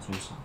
追上。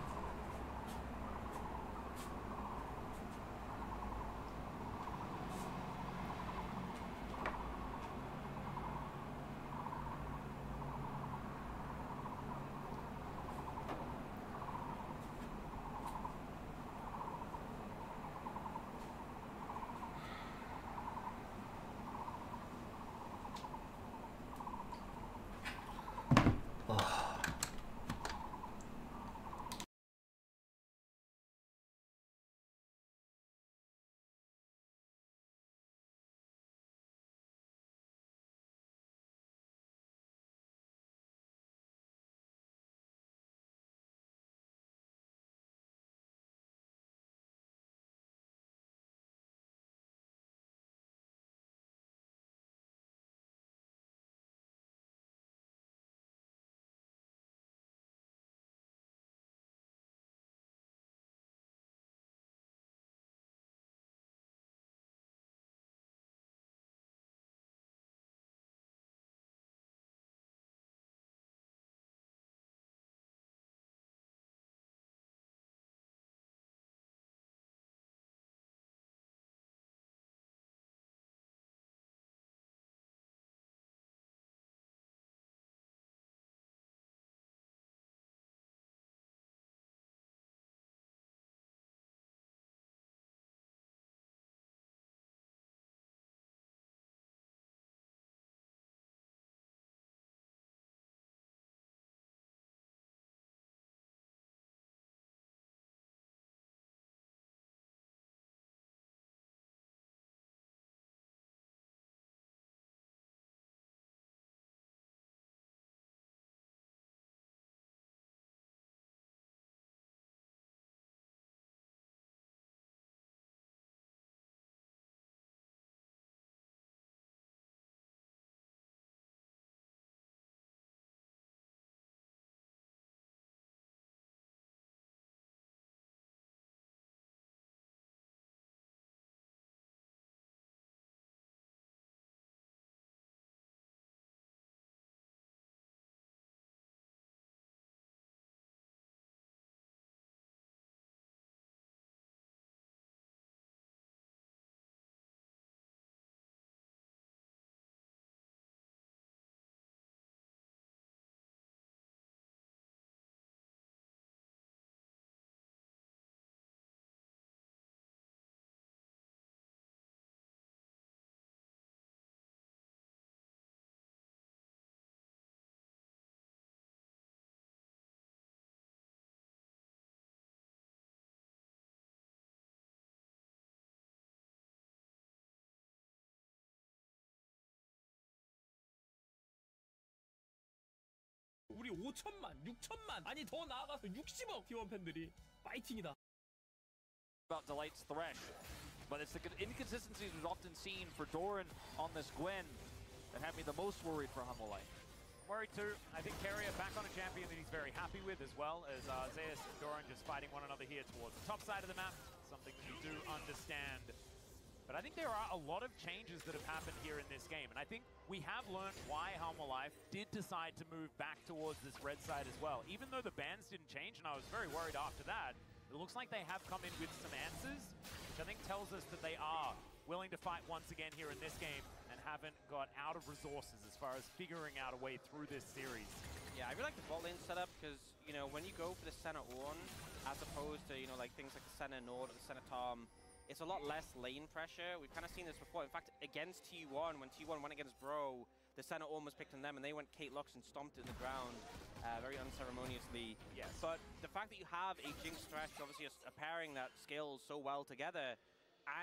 우리 5천만, 6천만, 아니 더 나아가서 60억 T1 팬들이 파이팅이다. About Delight's Thresh, but it's the inconsistencies we've often seen for Doran on this Gwen that have me the most worried for Humble Life. Worried too. I think Carrier back on a champion that he's very happy with, as well as Zeus and Doran just fighting one another here towards the top side of the map, something that you do understand. But I think there are a lot of changes that have happened here in this game, and I think we have learned why Humble Life did decide to move back towards this red side as well. Even though the bans didn't change, and I was very worried after that, it looks like they have come in with some answers, which I think tells us that they are willing to fight once again here in this game and haven't got out of resources as far as figuring out a way through this series. Yeah, I really like the bot lane setup because, you know, when you go for the center Ornn, as opposed to, you know, like things like the center Nord or the center Tom, it's a lot less lane pressure. We've kind of seen this before. In fact, against T1, when T1 went against Bro, the center Ornn was picked on them and they went Kate Lux and stomped it in the ground very unceremoniously. Yes. But the fact that you have a Jinx Thresh, obviously a pairing that scales so well together,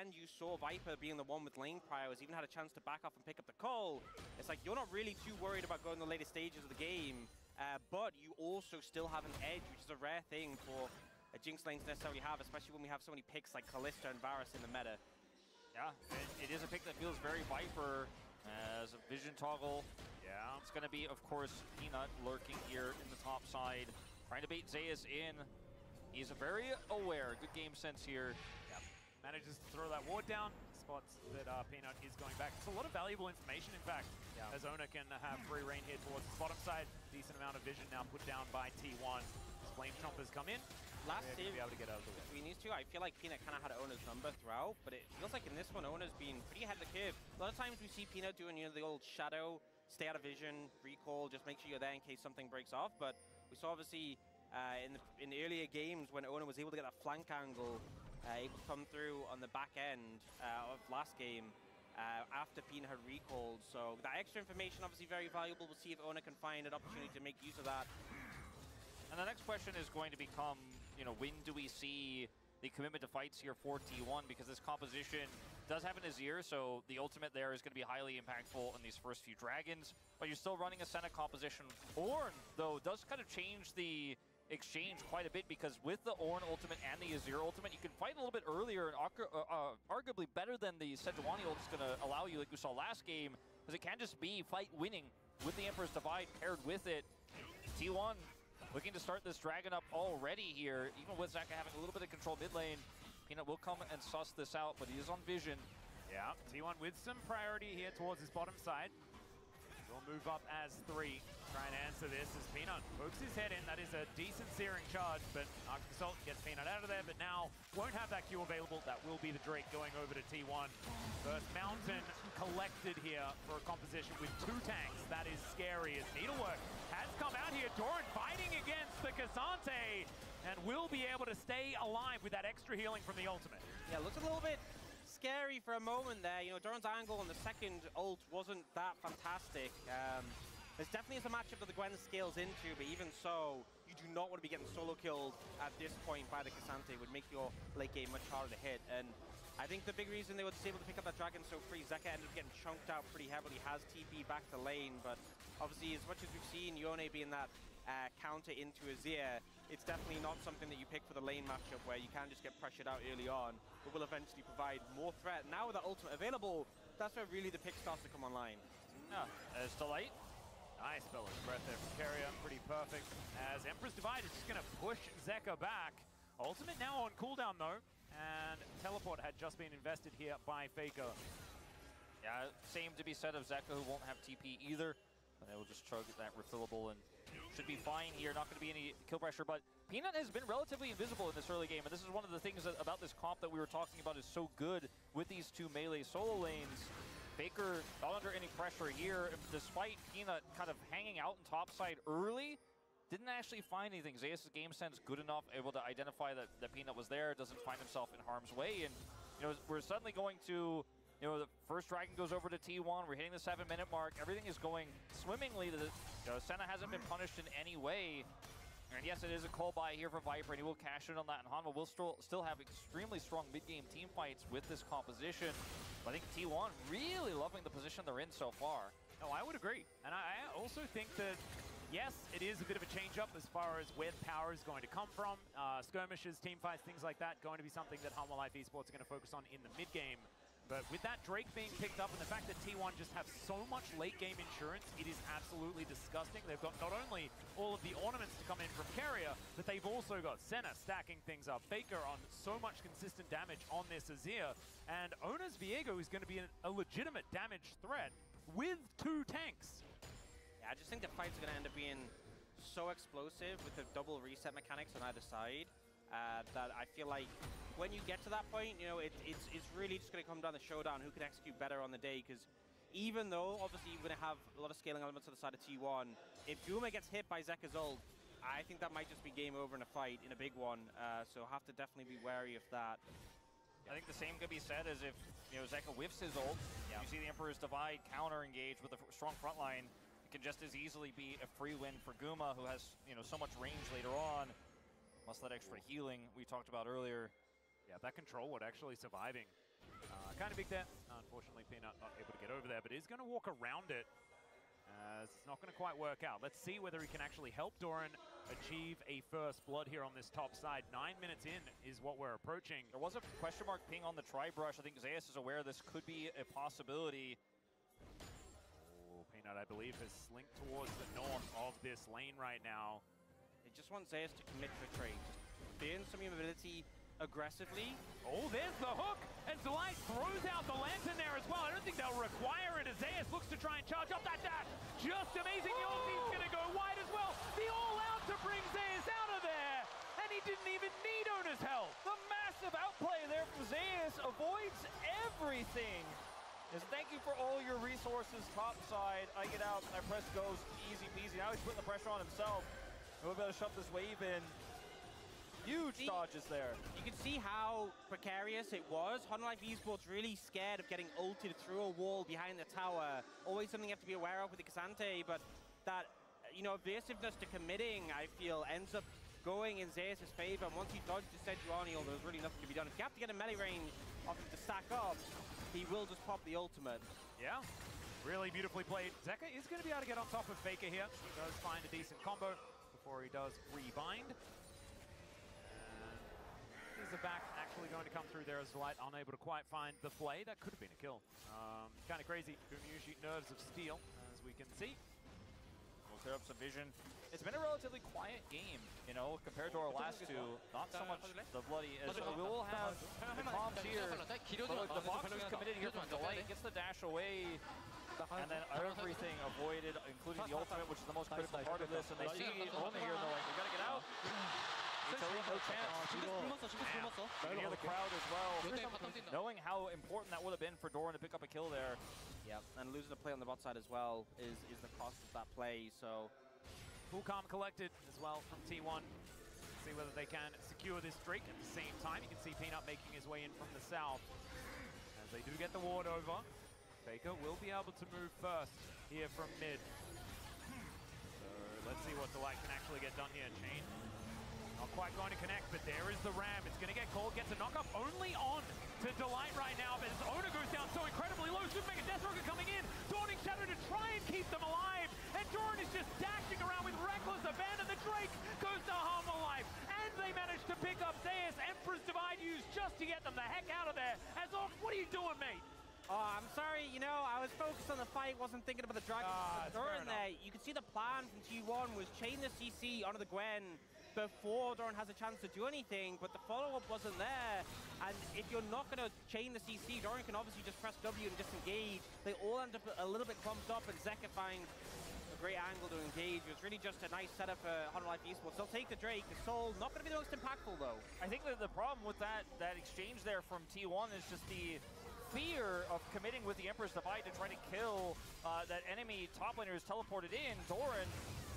and you saw Viper being the one with lane priors, even had a chance to back off and pick up the call, it's like you're not really too worried about going to the later stages of the game, but you also still have an edge, which is a rare thing for a Jinx lane to necessarily have, especially when we have so many picks like Kalista and Varus in the meta. Yeah, it is a pick that feels very Viper as a vision toggle. Yeah. It's going to be, of course, Peanut lurking here in the top side, trying to bait Zeus in. He's very aware, good game sense here. Yep. Manages to throw that ward down, spots that Peanut is going back. It's a lot of valuable information, in fact, as Ona can have free reign here towards the bottom side. Decent amount of vision now put down by T1. Flame Chompers come in. Last They're save gonna be able to get out of the way. between these two, I feel like Peanut kind of had Ona's number throughout, but it feels like in this one, Ona's been pretty ahead of the curve. A lot of times we see Peanut doing, you know, the old shadow, stay out of vision, recall, just make sure you're there in case something breaks off. But we saw obviously in the earlier games when Ona was able to get that flank angle, able to come through on the back end of last game after Peanut had recalled. So that extra information obviously very valuable. We'll see if Ona can find an opportunity to make use of that. And the next question is going to become, you know, when do we see the commitment to fights here for T1? Because this composition does have an Azir, so the ultimate there is going to be highly impactful in these first few dragons. But you're still running a Senna composition. Ornn, though, does kind of change the exchange quite a bit, because with the Ornn ultimate and the Azir ultimate, you can fight a little bit earlier and arguably better than the Sejuani ult is going to allow you, like we saw last game, because it can just be fight winning with the Emperor's Divide paired with it. T1 looking to start this dragon up already here, even with Zeka having a little bit of control mid lane. Peanut will come and suss this out, but he is on vision. Yeah, T1 with some priority here towards his bottom side. We'll move up as 3. Try and answer this as Peanut pokes his head in. That is a decent searing charge, but Arctic Assault gets Peanut out of there, but now won't have that Q available. That will be the Drake going over to T1. First Mountain collected here for a composition with 2 tanks. That is scary as Needlework has come out here. Doran fighting against the Cassante and will be able to stay alive with that extra healing from the ultimate. Yeah, looks a little bit scary for a moment there. You know, Doran's angle on the second ult wasn't that fantastic. There's definitely a matchup that the Gwen scales into, but even so, you do not want to be getting solo killed at this point by the Cassante. It would make your late game much harder to hit. And I think the big reason they were able to pick up that dragon so free, Zeka ended up getting chunked out pretty heavily, has TP back to lane, but obviously as much as we've seen Yone being that counter into Azir, it's definitely not something that you pick for the lane matchup where you can just get pressured out early on, but will eventually provide more threat. Now with that ultimate available, that's where really the pick starts to come online. Yeah, as Delight. Nice spell of breath there from Keria, pretty perfect. As Emperor's Divide is just going to push Zeka back. Ultimate now on cooldown though, and Teleport had just been invested here by Faker. Yeah, same to be said of Zeka, who won't have TP either. But they will just chug that refillable and should be fine here. Not going to be any kill pressure, but Peanut has been relatively invisible in this early game, and this is one of the things about this comp that we were talking about is so good with these 2 melee solo lanes. Faker not under any pressure here, despite Peanut kind of hanging out in topside early. Didn't actually find anything. Zeus' game sense good enough, able to identify that Peanut was there, doesn't find himself in harm's way, and you know, we're suddenly going to, you know, the first dragon goes over to T1, we're hitting the 7-minute mark, everything is going swimmingly. Senna hasn't been punished in any way. And yes, it is a call buy here for Viper, and he will cash in on that, and Hanwha will still have extremely strong mid-game team fights with this composition. But I think T1 really loving the position they're in so far. No, I would agree. And I also think that, yes, it is a bit of a change-up as far as where the power is going to come from. Skirmishes, team fights, things like that, going to be something that Hanwha Life Esports are going to focus on in the mid-game. But with that Drake being picked up and the fact that T1 just have so much late-game insurance, it is absolutely disgusting. They've got not only all of the ornaments to come in from Keria, but they've also got Senna stacking things up, Faker on so much consistent damage on this Azir, and Ona's Viego is going to be a legitimate damage threat with 2 tanks. Yeah, I just think the fights are going to end up being so explosive with the double reset mechanics on either side that I feel like when you get to that point, you know, it's really just going to come down to showdown, who can execute better on the day, because even though obviously you're going to have a lot of scaling elements on the side of T1, if Guma gets hit by Zeka's ult, I think that might just be game over in a fight, in a big one, so have to definitely be wary of that. I think the same could be said as if, you know, Zeka whiffs his ult. Yeah. You see the Emperor's Divide counter engage with a strong front line. It can just as easily be a free win for Guma, who has, you know, so much range later on. Plus that extra healing we talked about earlier. Yeah, that control ward actually surviving. Kind of big there. Unfortunately, Peanut not able to get over there, but is going to walk around it. It's not going to quite work out. Let's see whether he can actually help Doran achieve a first blood here on this top side. 9 minutes in is what we're approaching. There was a question mark ping on the tri-brush. I think Zeus is aware this could be a possibility. Oh, Peanut, I believe, has slinked towards the north of this lane right now. They just want Zeus to commit to a trade. Just burn some mobility aggressively. Oh, there's the hook, and Delight throws out the lantern there as well. I don't think they'll require it as Zeus looks to try and charge up that dash. Just amazing. The ulti's going to go wide as well. The all-out to bring Zeus out of there. and he didn't even need Ona's help. The massive outplay there from Zeus avoids everything. Just thank you for all your resources top side. I get out, I press goes, easy peasy. Now he's putting the pressure on himself. We're going to shove this wave in. Huge dodges there. You can see how precarious it was. Life Esports really scared of getting ulted through a wall behind the tower. Always something you have to be aware of with the Cassante, but that, you know, evasiveness to committing, I feel, ends up going in Zeus' favor. And once he dodged the Sejuani, there was really nothing to be done. If you have to get a melee range off him to stack up, he will just pop the ultimate. Yeah, really beautifully played. Zeka is going to be able to get on top of Faker here. He does find a decent combo before he does rebind. Is the back actually going to come through there as Light unable to quite find the play? That could have been a kill. Kind of crazy. Usually nerves of steel, as we can see. We'll clear up some vision. It's been a relatively quiet game, you know, compared to our last two. Not so much the bloody. As we will have the comms here. But look, the Fox is committed here from Delight. Gets the dash away. And then everything avoided, including the ultimate, which is the most critical part of this. And they see Ona here and they're like, we gotta get out. Utility, no chance. You can hear the crowd as well. Knowing how important that would have been for Doran to pick up a kill there. Yep, and losing the play on the bot side as well is the cost of that play, so. Full calm collected as well from T1. See whether they can secure this streak. At the same time, you can see Peanut making his way in from the south. As they do get the ward over, Faker will be able to move first here from mid. So let's see what Delight can actually get done here. Chain. Not quite going to connect, but there is the ram. It's going to get called, gets a knock-up only on to Delight right now, but as Ona goes down so incredibly low, Super Mega Death Rocket coming in, Dawning Shadow to try and keep them alive, and Doran is just dashing around with reckless abandon. The Drake goes to Life, and they manage to pick up Zeus. Emperor's Divide used just to get them the heck out of there. As Off, what are you doing, mate? Oh, I'm sorry, you know, I was focused on the fight, wasn't thinking about the Dragon. Doran there, you can see the plan from T1 was chain the CC onto the Gwen before Doran has a chance to do anything, but the follow-up wasn't there. And if you're not going to chain the CC, Doran can obviously just press W and disengage. They all end up a little bit clumped up, and Zeka finds a great angle to engage. It was really just a nice setup for Life Esports. They'll take the Drake. The Soul, not going to be the most impactful, though. I think that the problem with that exchange there from T1 is just the fear of committing with the Emperor's Divide to try to kill that enemy top laner who's teleported in. Doran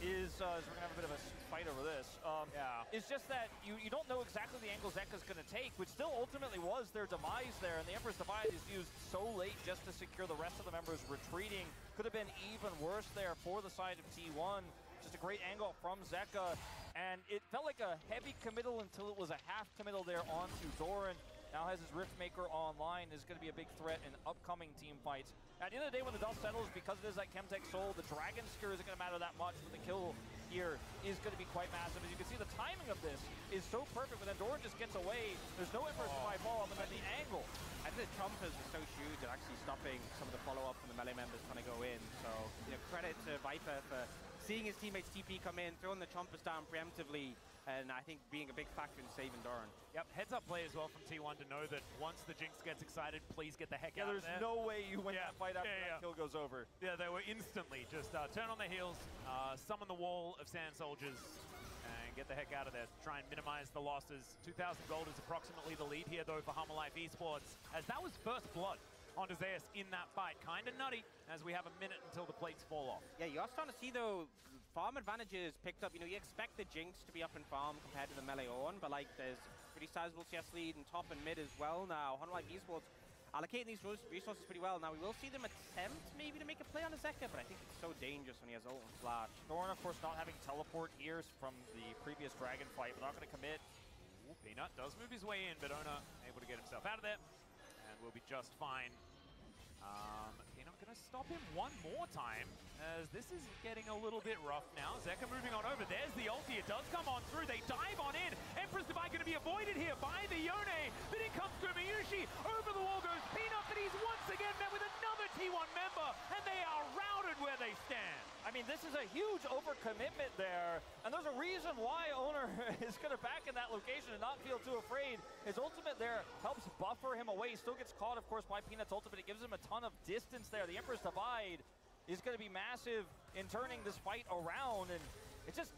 is, we're going to have a bit of a fight over this. It's just that you don't know exactly the angle Zeka's going to take, which still ultimately was their demise there, and the Emperor's Divide is used so late just to secure the rest of the members retreating. Could have been even worse there for the side of T1. Just a great angle from Zeka, and it felt like a heavy committal until it was a half committal there onto Doran. Now has his Riftmaker online, is going to be a big threat in upcoming team fights. At the end of the day, when the dust settles, because it is that Chemtech Soul, the Dragon Skirt isn't going to matter that much, but the kill here is going to be quite massive. As you can see, the timing of this is so perfect. When then Doran just gets away, there's no Emperor's Divide follow-up, and then the angle. And the Trumpers are so huge at actually stopping some of the follow-up from the melee members trying to go in. So, you know, credit to Viper for seeing his teammates TP come in, throwing the Trumpers down preemptively, and I think being a big factor in saving Doran. Yep, heads up play as well from T1 to know that once the Jinx gets excited, please get the heck out of there. There's no way you win that fight after that kill goes over. Yeah, they were instantly just turn on their heels, summon the wall of Sand Soldiers, and get the heck out of there. Try and minimize the losses. 2,000 gold is approximately the lead here, though, for Life Esports, as that was first blood onto Zeus in that fight. Kind of nutty, as we have a minute until the plates fall off. Yeah, you are starting to see, though, farm advantages picked up. You know, you expect the Jinx to be up in farm compared to the melee Ornn, but like there's pretty sizable CS lead in top and mid as well now. Life Esports allocating these resources pretty well. Now we will see them attempt maybe to make a play on a Zeka, but I think it's so dangerous when he has ult and flash. Doran, of course, not having teleport here from the previous Dragon fight, but not going to commit. Ooh, Peanut does move his way in, but Ona able to get himself out of there, and will be just fine. Peanut going to stop him one more time, as this is getting a little bit rough now. Zeka moving on over. There's the ulti. It does come on through. They dive on in. Emperor's Divide going to be avoided here by the Yone, but in comes Gumayushi. Over the wall goes Peanut, but he's once again met with another T1 member, and they are routed where they stand. I mean, this is a huge overcommitment there, and there's a reason why Owner is going to back in that location and not feel too afraid. His ultimate there helps buffer him away. He still gets caught, of course, by Peanut's ultimate. It gives him a ton of distance there. The Emperor's Divide is going to be massive in turning this fight around, and it's just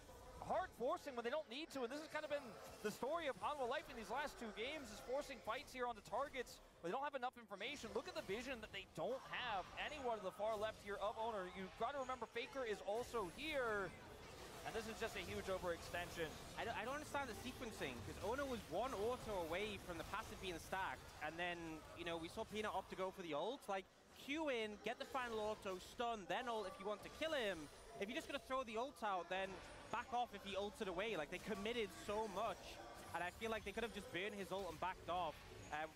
hard forcing when they don't need to, and this has kind of been the story of Hanwha Life in these last 2 games, is forcing fights here on the targets, but they don't have enough information. Look at the vision that they don't have anyone to the far left here of Owner. You've got to remember Faker is also here, and this is just a huge overextension. I don't understand the sequencing, because Owner was 1 auto away from the passive being stacked, and then, you know, we saw Peanut opt to go for the ult. Like, Q in, get the final auto, stun, then ult if you want to kill him. If you're just going to throw the ult out, then back off if he ulted away. Like, they committed so much, and I feel like they could have just burned his ult and backed off,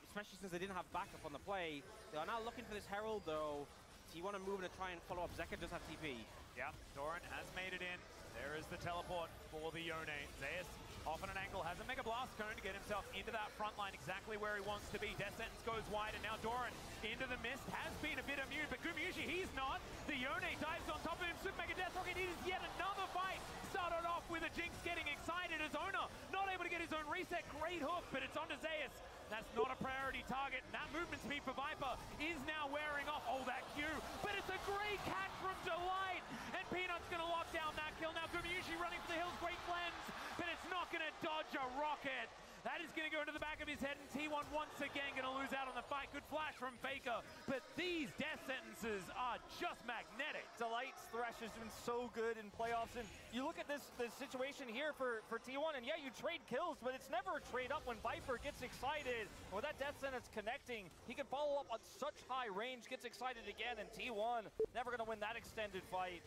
especially since they didn't have backup on the play. They are now looking for this Herald, though. So you want to move in and try and follow up. Zeka does have TP. Yeah, Doran has made it in. There is the teleport for the Yone. Zeus off on an angle, has a Mega Blast Cone to get himself into that front line exactly where he wants to be. Death Sentence goes wide, and now Doran into the mist, has been a bit immune, but Gumayushi, he's not. The Yone dives on top of him, Super Mega Death Rocket, it is yet another fight. Started off with a Jinx getting excited as Owner, not able to get his own reset. Great hook, but it's onto Zeus. That's not a priority target. That movement speed for Viper is now wearing off. Oh, that Q, but it's a great catch from Delight, and Peanut's gonna lock down that kill. Now Gumayushi running for the hills, great cleanse, but it's not gonna dodge a rocket. That is gonna go into the back of his head, and T1 once again gonna lose out on the fight. Good flash from Faker, but these death sentences are just magnetic. Delight's Thresh has been so good in playoffs, and you look at this situation here for T1, and yeah, you trade kills, but it's never a trade up when Viper gets excited. With that death sentence connecting, he can follow up on such high range, gets excited again, and T1 never gonna win that extended fight.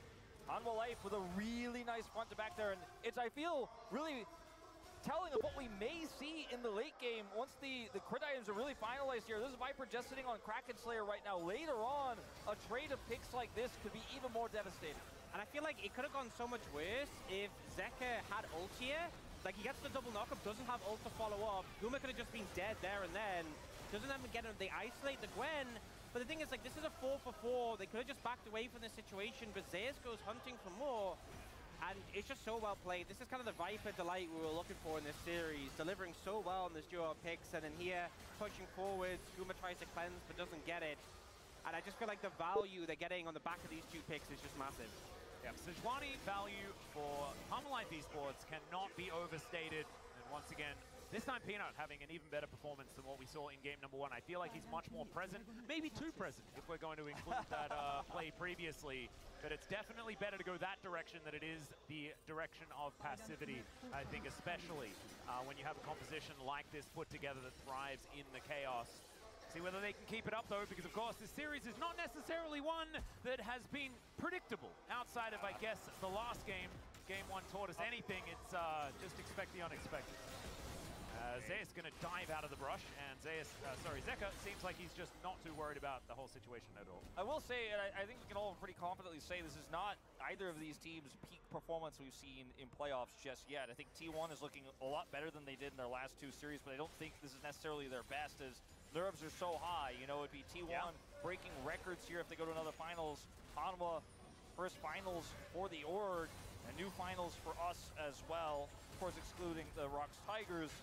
Hanwha Life with a really nice front to back there, and it's, I feel, really telling of what we may see in the late game once the crit items are really finalized here. This is Viper just sitting on Kraken Slayer right now. Later on, a trade of picks like this could be even more devastating. And I feel like it could have gone so much worse if Zeka had ult here. Like, he gets the double knockup, doesn't have ult to follow up. Guma could have just been dead there and then. Doesn't even get him. They isolate the Gwen. But the thing is, like, this is a 4-for-4. They could have just backed away from this situation, but Zeus goes hunting for more. And it's just so well played. This is kind of the Viper Delight we were looking for in this series. Delivering so well in this duo of picks. And then here, pushing forwards. Guma tries to cleanse, but doesn't get it. And I just feel like the value they're getting on the back of these 2 picks is just massive. Yeah, Sejuani value for Hanwha Life Esports cannot be overstated. And once again, this time Peanut having an even better performance than what we saw in game number 1. I feel like he's much more present, maybe too present if we're going to include that play previously. But it's definitely better to go that direction than it is the direction of passivity, I think, especially when you have a composition like this put together that thrives in the chaos. See whether they can keep it up, though, because, of course, this series is not necessarily one that has been predictable. Outside of, I guess, the last game, game 1 taught us anything. It's just expect the unexpected. Zeus going to dive out of the brush, and Zeka seems like he's just not too worried about the whole situation at all. I will say, and I think we can all pretty confidently say this is not either of these teams' peak performance we've seen in playoffs just yet. I think T1 is looking a lot better than they did in their last 2 series, but I don't think this is necessarily their best, as nerves are so high. You know, it'd be T1 breaking records here if they go to another finals. Hanwha, first finals for the org, and new finals for us as well, of course excluding the Rocks Tigers.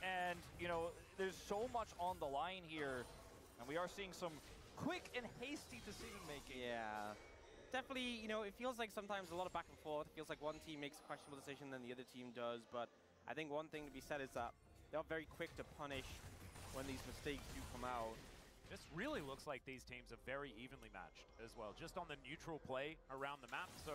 And, you know, there's so much on the line here, and we are seeing some quick and hasty decision-making. Yeah. Definitely, you know, it feels like sometimes a lot of back and forth. It feels like one team makes a questionable decision than the other team does, but I think one thing to be said is that they're very quick to punish when these mistakes do come out. This really looks like these teams are very evenly matched as well, just on the neutral play around the map. So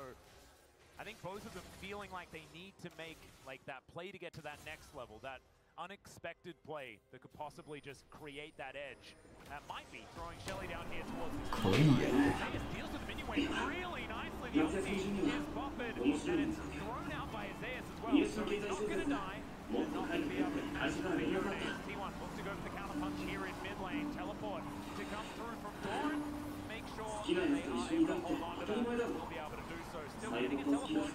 I think both of them feeling like they need to make like that play to get to that next level, that unexpected play that could possibly just create that edge. That might be throwing Shelly down here towards this. Zeus deals with the minion wave really nicely. The ulti is buffered, and it's thrown out by Zeus as well. So he's not going to die, and not going to be able to catch the Yone. T1 looks to go for the counter punch here in mid lane. Teleport to come through from Doran. Make sure that they are able to hold on to that. We'll be able to do so. Still getting a teleport.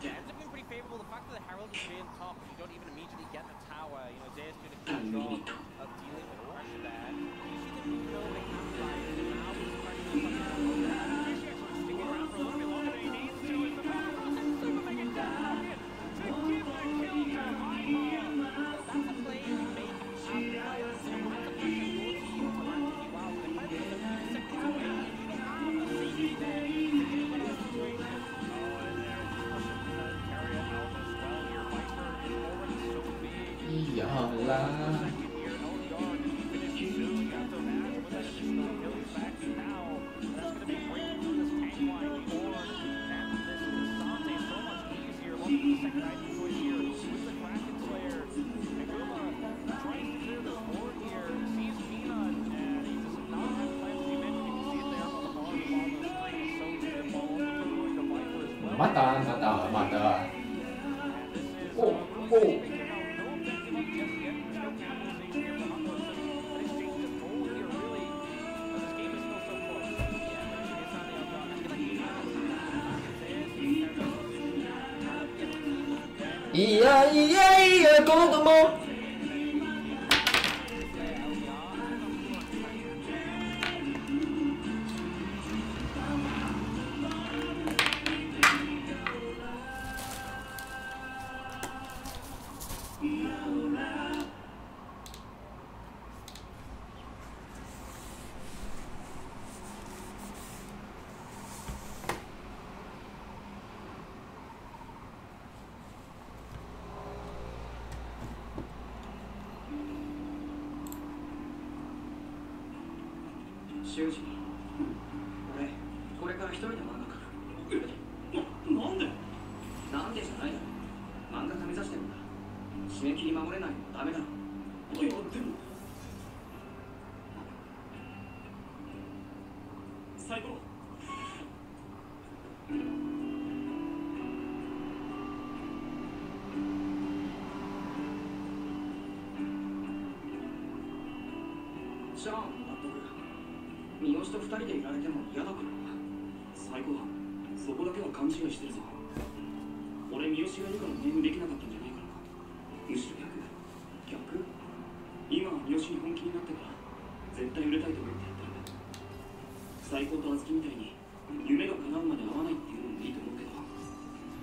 Yeah, ends up being pretty favorable. The fact that the Herald is being top, you don't even immediately get the tower. You know, Zeus did a good job of dealing with pressure there. You see them building that line, and now he's pressure on the Gumayushi actually sticking around for a little bit longer than he needs to. As the back cross and Super Mega Death Rocket to give the kill to Viper. That's a play you make after players. You want to push your team to run really well. The fight is a few seconds away, and you don't have the safety there to get out of the situation. Oh, and they're pushing Carrier out また。お。いや、子供。修二、俺、これから一人で漫画描く。なんで？なんでじゃないだろ。漫画家目指してるんだ。締め切り守れないのもダメだろ。いや、でも。最高。じゃあ、納得。三好と二人でいられても嫌だからな。最高。そこだけは勘違いしてるぞ。俺、三好がいるからネームできなかったんじゃないからな。むしろ逆。今は三好に本気になってから絶対売れたいと思ってやってる。最高と小豆みたいに夢が叶うまで会わないっていうのもいいと思うけど、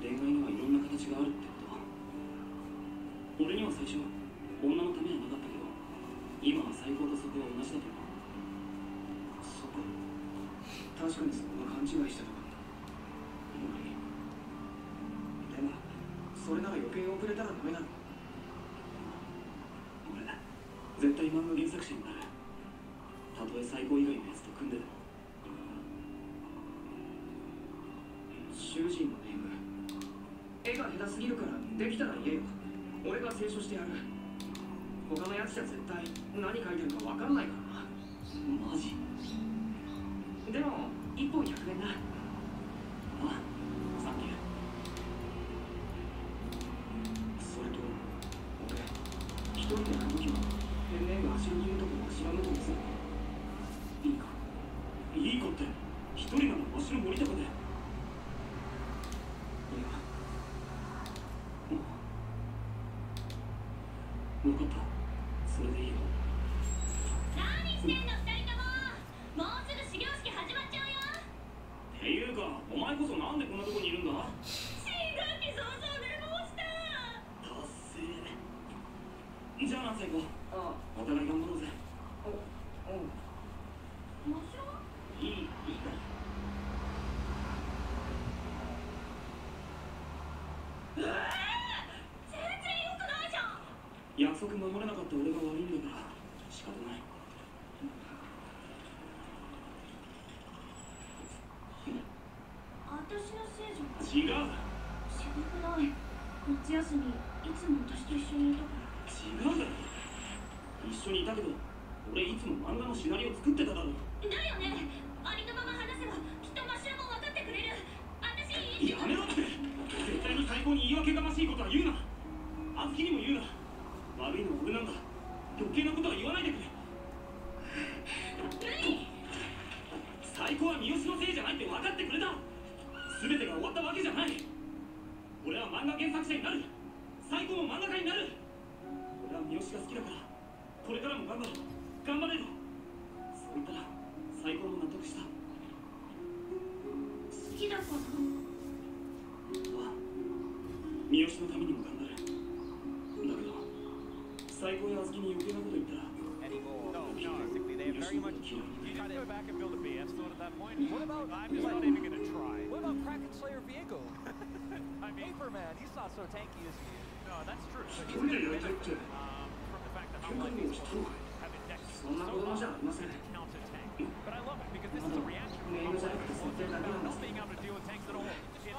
恋愛にはいろんな形があるってことは。俺には最初女のためはなかったけど、今は最高とそこは同じだと思う。そっか。確かにそこが勘違いしてたかった。でもそれなら余計遅れたらダメだろ。俺絶対漫画原作者になる。たとえ最高以外のやつと組んででも。囚人のネーム、絵が下手すぎるからできたら言えよ。俺が清書してやる。他のやつじゃ絶対何書いてるか分かんないからな。マジ？でも1本100円だ。あ、サンキュー。それと俺、一人でやるときはペンネーム足の言うとこわしらのとこする。いいか？いいかって一人なのわしの森高で。分かった。それでいいよ。何してんの二人とも。もうすぐ始業式始まっちゃうよ。っていうか、お前こそなんでこんなとこにいるんだ？新学期早々寝坊した。達成。じゃあな、最後。ああ、お互い頑張ろうぜ。面白いいから。約束守れなかった俺が悪いんだから仕方ない。私のせいじゃん。違う。しぶくない。夏休みいつも私と一緒にいたから。違うだろ。一緒にいたけど俺いつも漫画のシナリオ作ってただろ。だよね。ありのまま話せばきっとマシュルも分かってくれる。私やめろって。絶対に最高に言い訳がましいことは言うな。あずきにも言うな。悪いのは俺なんだ。余計なことは言わないでくれ。何？最高は三好のせいじゃないって分かってくれた。全てが終わったわけじゃない。俺は漫画原作者になる。最高も漫画家になる。俺は三好が好きだからこれからも頑張れる。そう言ったら最高も納得した。好きだから。ああ、三好のためにも頑張る。だけど最高やあずきに余計なこと言ったらGo back and build a BS sword at that point. What about? I'm just not even gonna try. What about Kraken Slayer Viego? I mean, Paper Man, he's not so tanky, is he? no, that's true. So he's gonna benefit from the fact Half-Life 見をしたのか have indexed そんな子供じゃありません counter tank. But I love it because this is a reaction from Half-Life about not being able to deal with tanks at all in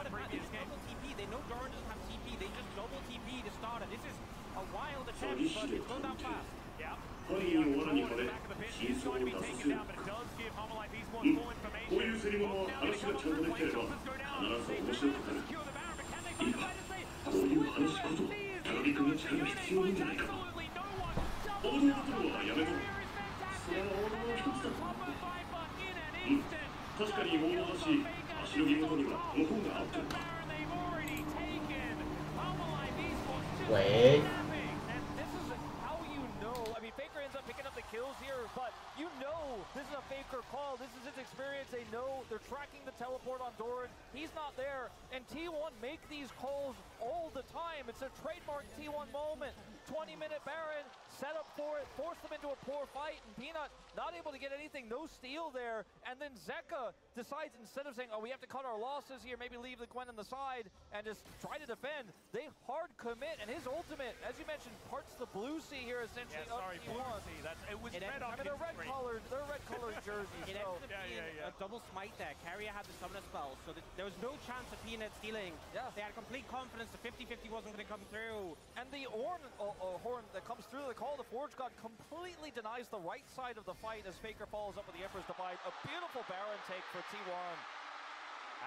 the previous game. Double TP. They know Doran doesn't have TP. They just double TP to start it. This is a wild attempt, but it's gone down fast. Yeah. 本人を罠にはめ Back of the pit 真 is 相を going to be 出さ taken せる down, but it does give Half-Life Esports うん full こういう information. 競り物は Now 話 they が come ちゃん on とで through, きてれば Flames go down. 必ず They 面 try 白 to くなる secure the Baron, but can they いい find か the side to say, こういう話し方と高木君の力が必要なんじゃないか absolutely no one. 王 Double 道のところはやめろ Here is fantastic. それも王道の一つだ Top of Viper in an うん instant. 確かに王道だし足の義ごとにはこの方が合ってる Baron they've already taken. Half-Life Esports just 喂 snapping. And this is how you know. I mean, Faker ends up picking up the kills here, but you know this is a Faker call. This is his experience. They know they're tracking the teleport on Doran. He's not there, and T1 make these calls all the time. It's a trademark T1 moment. 20-minute Baron, set up for it, force them into a poor fight, and Peanut not able to get anything, no steal there, and then Zeka decides instead of saying, oh, we have to cut our losses here, maybe leave the Gwen on the side, and just try to defend, they hard commit, and his ultimate, as you mentioned, parts the blue sea here essentially. Yeah, sorry, blue sea. It was red on ended- his screen. They're red-colored jerseys. It so- ended up being a double smite there. Carrier had the summoner spell, so there was no chance of Peanut stealing. Yeah. They had complete confidence the 50-50 wasn't going to come through. And the horn that comes through the call of the Forge God completely denies the right side of the fight as Faker follows up with the Emperor's Divide. A beautiful Baron take for T1.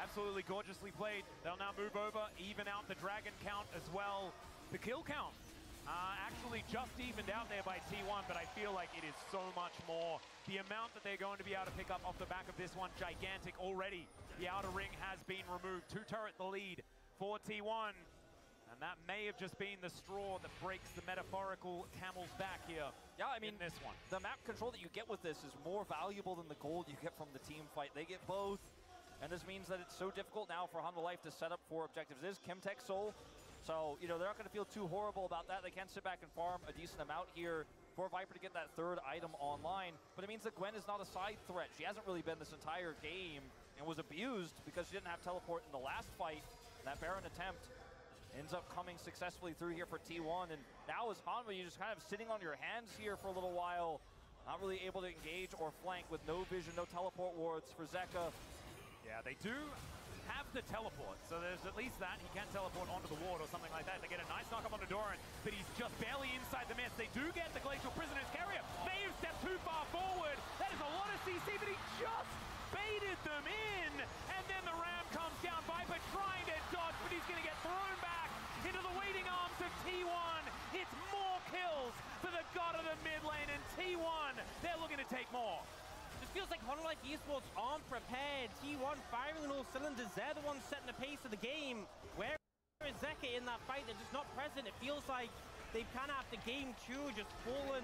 Absolutely gorgeously played. They'll now move over, even out the dragon count as well. The kill count actually just evened out there by T1, but I feel like it is so much more. The amount that they're going to be able to pick up off the back of this one, gigantic already. The outer ring has been removed. 2 turret the lead for T1. And that may have just been the straw that breaks the metaphorical camel's back here. Yeah, I mean, in this one. The map control that you get with this is more valuable than the gold you get from the team fight. They get both. And this means that it's so difficult now for Hanwha Life to set up 4 objectives. It is Chemtech Soul. So, you know, they're not going to feel too horrible about that. They can sit back and farm a decent amount here for Viper to get that 3rd item online. But it means that Gwen is not a side threat. She hasn't really been this entire game and was abused because she didn't have teleport in the last fight. That Baron attempt ends up coming successfully through here for T1. And now as Hanwha, you're just kind of sitting on your hands here for a little while. Not really able to engage or flank with no vision, no teleport wards for Zeka. Yeah, they do have the teleport, so there's at least that. He can teleport onto the ward or something like that. They get a nice knock-up onto Doran, but he's just barely inside the mist. They do get the Glacial Prisoner's Carrier. They have stepped too far forward. That is a lot of CC, but he just baited them in. And then the Ram comes down. Viper trying to dodge, but he's going to get thrown back into the waiting arms of T1. It's more kills for the god of the mid lane, and T1, they're looking to take more. It feels like Half-Life Esports aren't prepared. T1 firing on all cylinders. They're the ones setting the pace of the game. Where is Zeka in that fight? They're just not present. It feels like they've kind of, after game 2, just fallen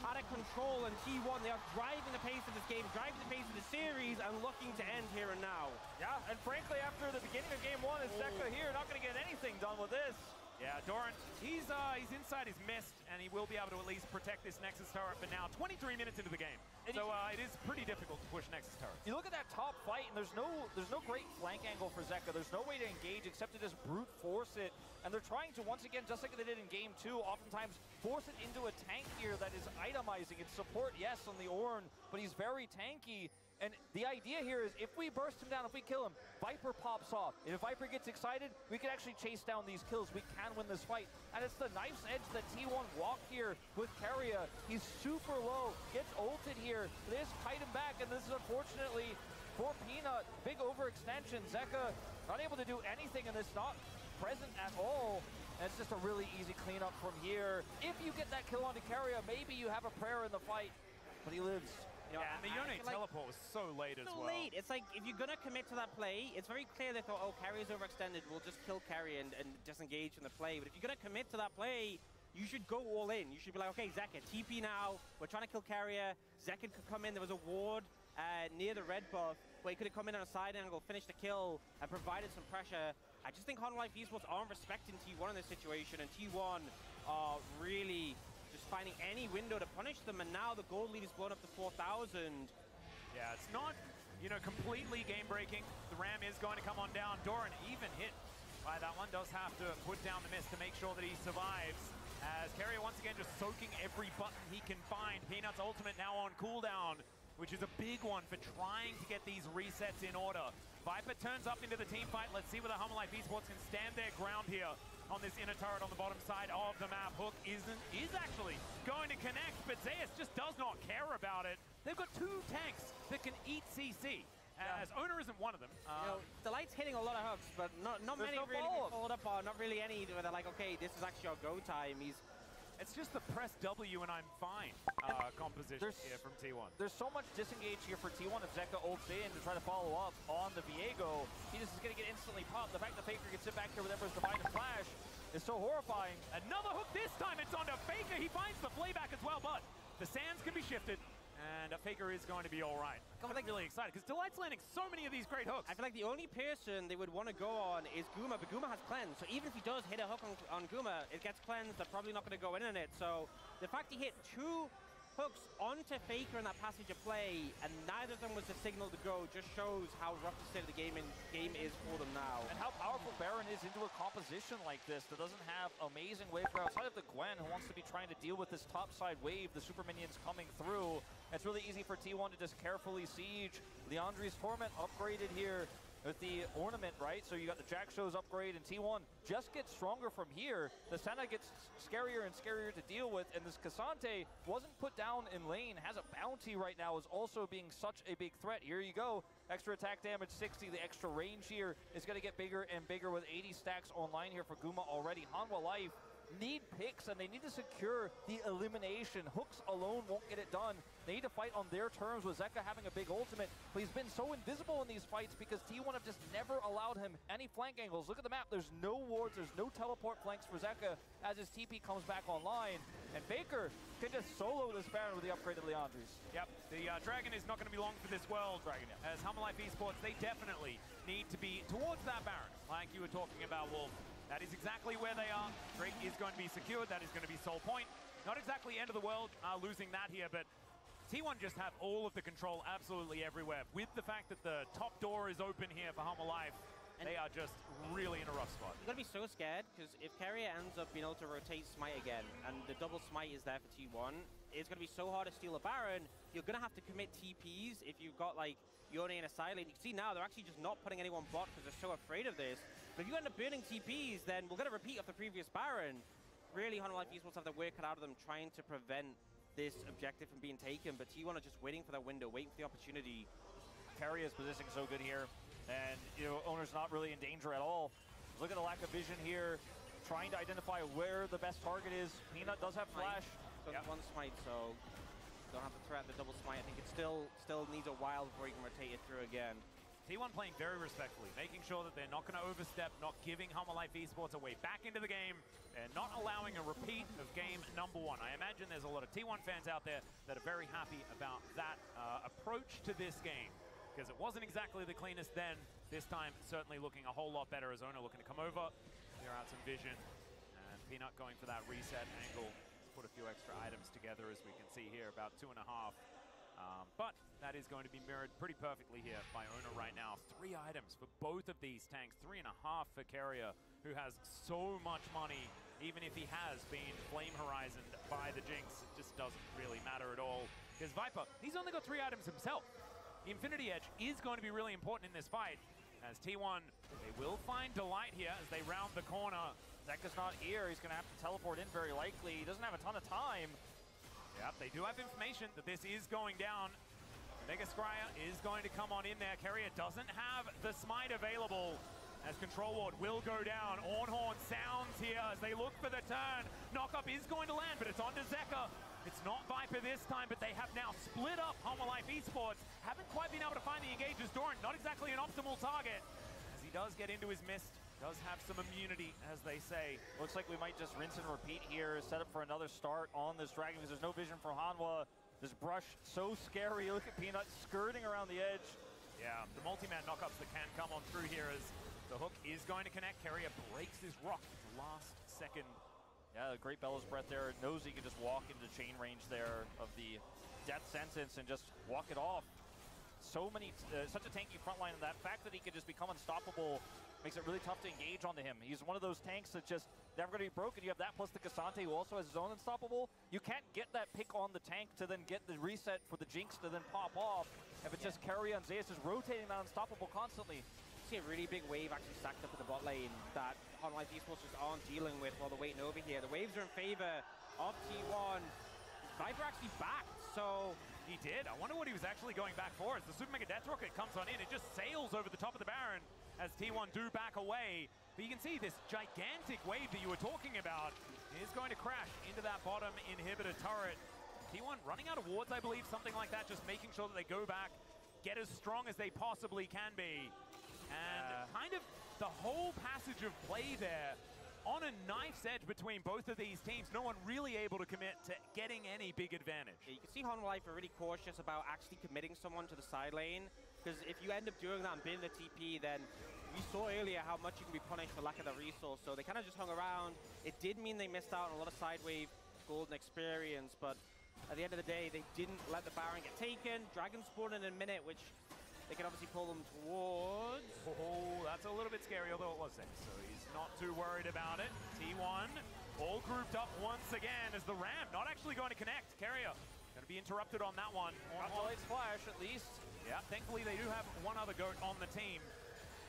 out of control. And T1, they are driving the pace of this game, driving the pace of the series, and looking to end here and now. Yeah, and frankly, after the beginning of game 1, is Zeka here not going to get anything done with this. Yeah, Doran, he's inside his mist, and he will be able to at least protect this Nexus turret for now. 23 minutes into the game, so it is pretty difficult to push Nexus turret. You look at that top fight, and there's no great flank angle for Zeka. There's no way to engage except to just brute force it, and they're trying to, once again, just like they did in game 2, oftentimes force it into a tank here that is itemizing. It's support, yes, on the Ornn, but he's very tanky. And the idea here is if we burst him down, if we kill him, Viper pops off. And if Viper gets excited, we can actually chase down these kills. We can win this fight. And it's the knife's edge that T1 walked here with Carrier. He's super low, gets ulted here. They just kite him back, and this is unfortunately for Peanut. Big overextension. Zeka not able to do anything, and it's not present at all. And it's just a really easy cleanup from here. If you get that kill onto Carrier, maybe you have a prayer in the fight, but he lives. You know, Yeah, and the Yone teleport was so late as well. Late. It's like, if you're going to commit to that play, it's very clear they thought, oh, Carrier's overextended, we'll just kill Carrier and disengage from the play. But if you're going to commit to that play, you should go all in. You should be like, okay, Zeka, TP now. We're trying to kill Carrier. Zeka could come in. There was a ward near the red buff where he could have come in on a side angle, finished the kill, and provided some pressure. I just think Half-Life Esports aren't respecting T1 in this situation, and T1 are really just finding any window to punish them, and now the gold lead is blown up to 4,000. Yeah, it's not, you know, completely game-breaking. The Ram is going to come on down. Doran even hit by that one. Does have to put down the mist to make sure that he survives. As Carrier once again just soaking every button he can find. Peanut's ultimate now on cooldown, which is a big one for trying to get these resets in order. Viper turns up into the team fight. Let's see whether Hummerlife Esports can stand their ground here on this inner turret on the bottom side of the map. Hook is actually going to connect, but Zeus just does not care about it. They've got two tanks that can eat CC. As Owner isn't one of them. Delight's hitting a lot of hooks, but not many really get followed up on. Not really any where they're like, okay, this is actually our go time. It's just the press W and I'm fine composition here from T1. There's so much disengage here for T1 if Zeka ults in to try to follow up on the Viego. He just is going to get instantly popped. The fact that Faker can sit back here with Emperor's Divine and Flash is so horrifying. Another hook this time. It's onto Faker. He finds the playback as well, but the sands can be shifted. And Faker is going to be all right. I'm really excited because Delight's landing so many of these great hooks. I feel like the only person they would want to go on is Guma, but Guma has cleanse. So even if he does hit a hook on Guma, it gets cleansed. They're probably not going to go in on it. So the fact he hit two hooks onto Faker in that passage of play, and neither of them was the signal to go, just shows how rough the state of the game is for them now. And how powerful Baron is into a composition like this that doesn't have amazing wave for outside of the Gwen, who wants to be trying to deal with this top side wave, the super minions coming through. It's really easy for T1 to just carefully siege. Leandri's Torment upgraded here with the ornament, right? So you got the Jack Show's upgrade, and T1 just gets stronger from here. The Senna gets scarier and scarier to deal with, and this Cassante wasn't put down in lane, has a bounty right now, is also being such a big threat. Here you go, extra attack damage 60, the extra range here is gonna get bigger and bigger with 80 stacks online here for Guma already. Hanwha Life need picks, and they need to secure the elimination. Hooks alone won't get it done. They need to fight on their terms with Zeka having a big ultimate, but he's been so invisible in these fights because T1 have just never allowed him any flank angles. Look at the map, there's no wards, there's no teleport flanks for Zeka as his TP comes back online, and Faker can just solo this Baron with the upgraded Leandris. Yep, the Dragon is not going to be long for this world. Dragon, yeah. As Hummerlife Esports, they definitely need to be towards that Baron, like you were talking about, Wolf. That is exactly where they are. Drake is going to be secured. That is going to be sole point. Not exactly end of the world losing that here, but T1 just have all of the control absolutely everywhere. With the fact that the top door is open here for Hummerlife, they are just really in a rough spot. You're going to be so scared, because if Carrier ends up being able to rotate Smite again, and the double Smite is there for T1, it's going to be so hard to steal a Baron. You're going to have to commit TPs if you've got, like, Yone in a side lane. You can see now they're actually just not putting anyone bot because they're so afraid of this. But if you end up burning TPs, then we're going to repeat of the previous Baron. Really, Hummerlife Esports have their work cut out of them trying to prevent this objective from being taken, but T1 are just waiting for their window, waiting for the opportunity. Carrier's positioning so good here, and Owner's not really in danger at all. Look at the lack of vision here, trying to identify where the best target is. Peanut does have flash. So one Smite, so don't have to threat the double Smite. I think it still needs a while before you can rotate it through again. T1 playing very respectfully, making sure that they're not going to overstep, not giving Hummerlife Esports a way back into the game, and not allowing a repeat of game number one. I imagine there's a lot of T1 fans out there that are very happy about that approach to this game, because it wasn't exactly the cleanest then. This time, certainly looking a whole lot better as Owner looking to come over, clear out some vision, and Peanut going for that reset angle. Let's put a few extra items together, as we can see here, about 2.5. But that is going to be mirrored pretty perfectly here by Owner right now. 3 items for both of these tanks, 3.5 for Carrier, who has so much money. Even if he has been Flame Horizoned by the Jinx, it just doesn't really matter at all. Because Viper, he's only got 3 items himself. The Infinity Edge is going to be really important in this fight. As T1, they will find Delight here as they round the corner. Zeka's not here. He's going to have to teleport in very likely. He doesn't have a ton of time. Yep, they do have information that this is going down. Mega Scryer is going to come on in there. Carrier doesn't have the Smite available, as Control Ward will go down. Ornhorn sounds here as they look for the turn. Knockup is going to land, but it's onto Zeka. It's not Viper this time, but they have now split up Hummerlife Esports. Haven't quite been able to find the engages. Doran, not exactly an optimal target, as he does get into his mist. Does have some immunity, as they say. Looks like we might just rinse and repeat here, set up for another start on this Dragon, because there's no vision for Hanwha. This brush, so scary. Look at Peanut skirting around the edge. Yeah, the multi-man knockups that can come on through here as the hook is going to connect. Carrier breaks his rock at the last second. Yeah, the great Bellows Breath there. Knows he can just walk into chain range there of the Death Sentence and just walk it off. so many, such a tanky front line, and that fact that he can just become unstoppable makes it really tough to engage onto him. He's one of those tanks that's just never going to be broken. You have that plus the Cassante, who also has his own unstoppable. You can't get that pick on the tank to then get the reset for the Jinx to then pop off if it's just Carrier and Zeus just rotating that unstoppable constantly. See a really big wave actually stacked up in the bot lane that Honlife Esports just aren't dealing with while they're waiting over here. The waves are in favor of T1. Viper actually backed, so... He did. I wonder what he was actually going back for. As the Super Mega Death Rocket comes on in, it just sails over the top of the Baron as T1 do back away. But you can see this gigantic wave that you were talking about is going to crash into that bottom inhibitor turret. T1 running out of wards, I believe, something like that, just making sure that they go back, get as strong as they possibly can be. And kind of the whole passage of play there on a knife's edge between both of these teams. No one really able to commit to getting any big advantage. Yeah, you can see Honlife are really cautious about actually committing someone to the side lane, because if you end up doing that and being the TP, then we saw earlier how much you can be punished for lack of the resource. So they kind of just hung around. It did mean they missed out on a lot of side wave golden experience, but at the end of the day, they didn't let the Baron get taken. Dragon spawned in a minute, which they can obviously pull them towards. Oh, that's a little bit scary, although it was there. So he's not too worried about it. T1 all grouped up once again as the Ram not actually going to connect. Carrier going to be interrupted on that one. Got the lights flash at least. Yeah, thankfully they do have one other GOAT on the team.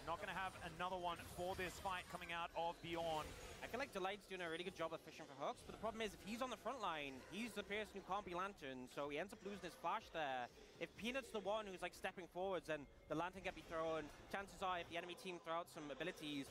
Not going to have another one for this fight coming out of Beyond. I feel like Delight's doing a really good job of fishing for hooks, but the problem is if he's on the front line, he's the person who can't be Lantern, so he ends up losing his flash there. If Peanut's the one who's like stepping forwards and the Lantern can be thrown, chances are if the enemy team throw out some abilities,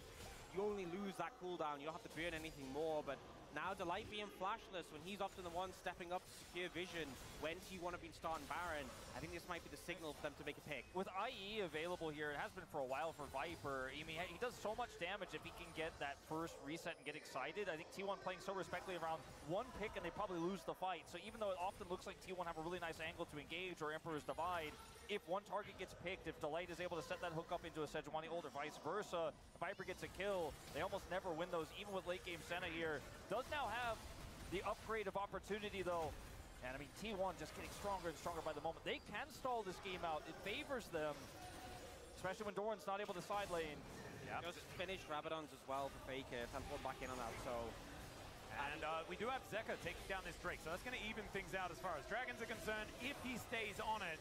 you only lose that cooldown, you don't have to burn anything more. But now Delight being flashless when he's often the one stepping up to secure vision when T1 have been starting Baron, I think this might be the signal for them to make a pick. With IE available here, it has been for a while for Viper. I mean, he does so much damage if he can get that first reset and get excited. I think T1 playing so respectfully around one pick and they probably lose the fight. So even though it often looks like T1 have a really nice angle to engage or Emperor's Divide, if one target gets picked, if Delight is able to set that hook up into a Sejuani ult or vice versa, if Viper gets a kill, they almost never win those, even with late game Senna here. Does now have the upgrade of opportunity though. And I mean, T1 just getting stronger and stronger by the moment. They can stall this game out. It favors them, especially when Doran's not able to side lane. Yeah. Just finished Rabadons as well for Faker, teleport back in on that, so. And we do have Zeka taking down this Drake, so that's going to even things out as far as Dragons are concerned. If he stays on it,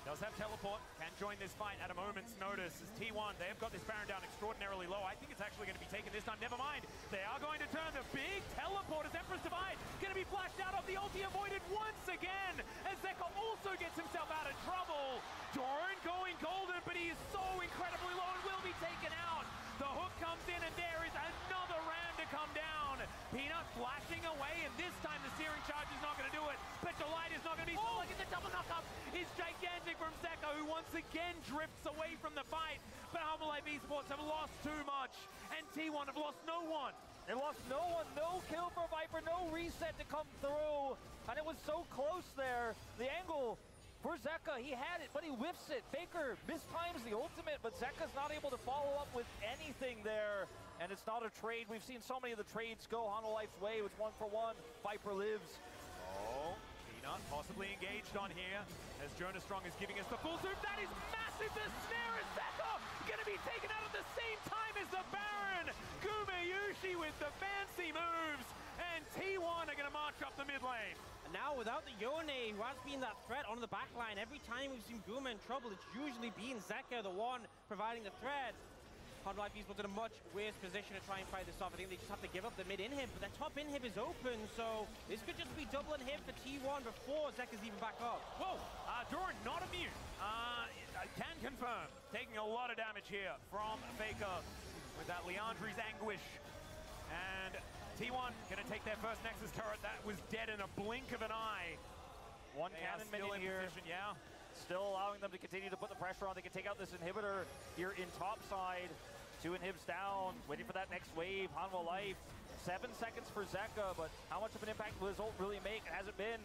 does have teleport, can join this fight at a moment's notice. As T1, they have got this Baron down extraordinarily low. I think it's actually going to be taken this time. Never mind. They are going to turn the big teleport as Emperor's Divide. Going to be flashed out of the ulti, avoided once again. As Zeka also gets himself out of trouble. Doran going golden, but he is so incredibly low and will be taken out. The hook comes in and there is another Ram to come down. Peanut flashing away, and this time the Searing Charge is not going to do it. But Delight is not going to be. Oh, look at the double knock-up. Is gigantic from Zeka, who once again drifts away from the fight. But Honlife Esports have lost too much, and T1 have lost no one. They lost no one, no kill for Viper, no reset to come through. And it was so close there. The angle for Zeka, he had it, but he whiffs it. Faker mistimes the ultimate, but Zeka's not able to follow up with anything there. And it's not a trade. We've seen so many of the trades go Honolife's way. It was 1-for-1. Viper lives. Oh, Peanut possibly engaged on here as Jonas Strong is giving us the full zoom. That is massive. The snare is Zeka going to be taken out at the same time as the Baron. Gumayushi with the fancy moves. And T1 are going to march up the mid lane. And now without the Yone, who has been that threat on the back line, every time we've seen Guma in trouble, it's usually been Zeka, the one providing the threat. Honlife Esports in a much worse position to try and fight this off. I think they just have to give up the mid inhib, but their top inhib is open, so this could just be double inhib for T1 before Zeka's even back up. Whoa, Doran not immune. I can confirm, taking a lot of damage here from Faker with that Leandri's anguish. And T1 gonna take their first Nexus turret. That was dead in a blink of an eye. One cannon minion here. Position, yeah. Still allowing them to continue to put the pressure on. They can take out this inhibitor here in top side. 2 inhibs down, waiting for that next wave. Hanwha Life, 7 seconds for Zeka, but how much of an impact will his ult really make? It hasn't been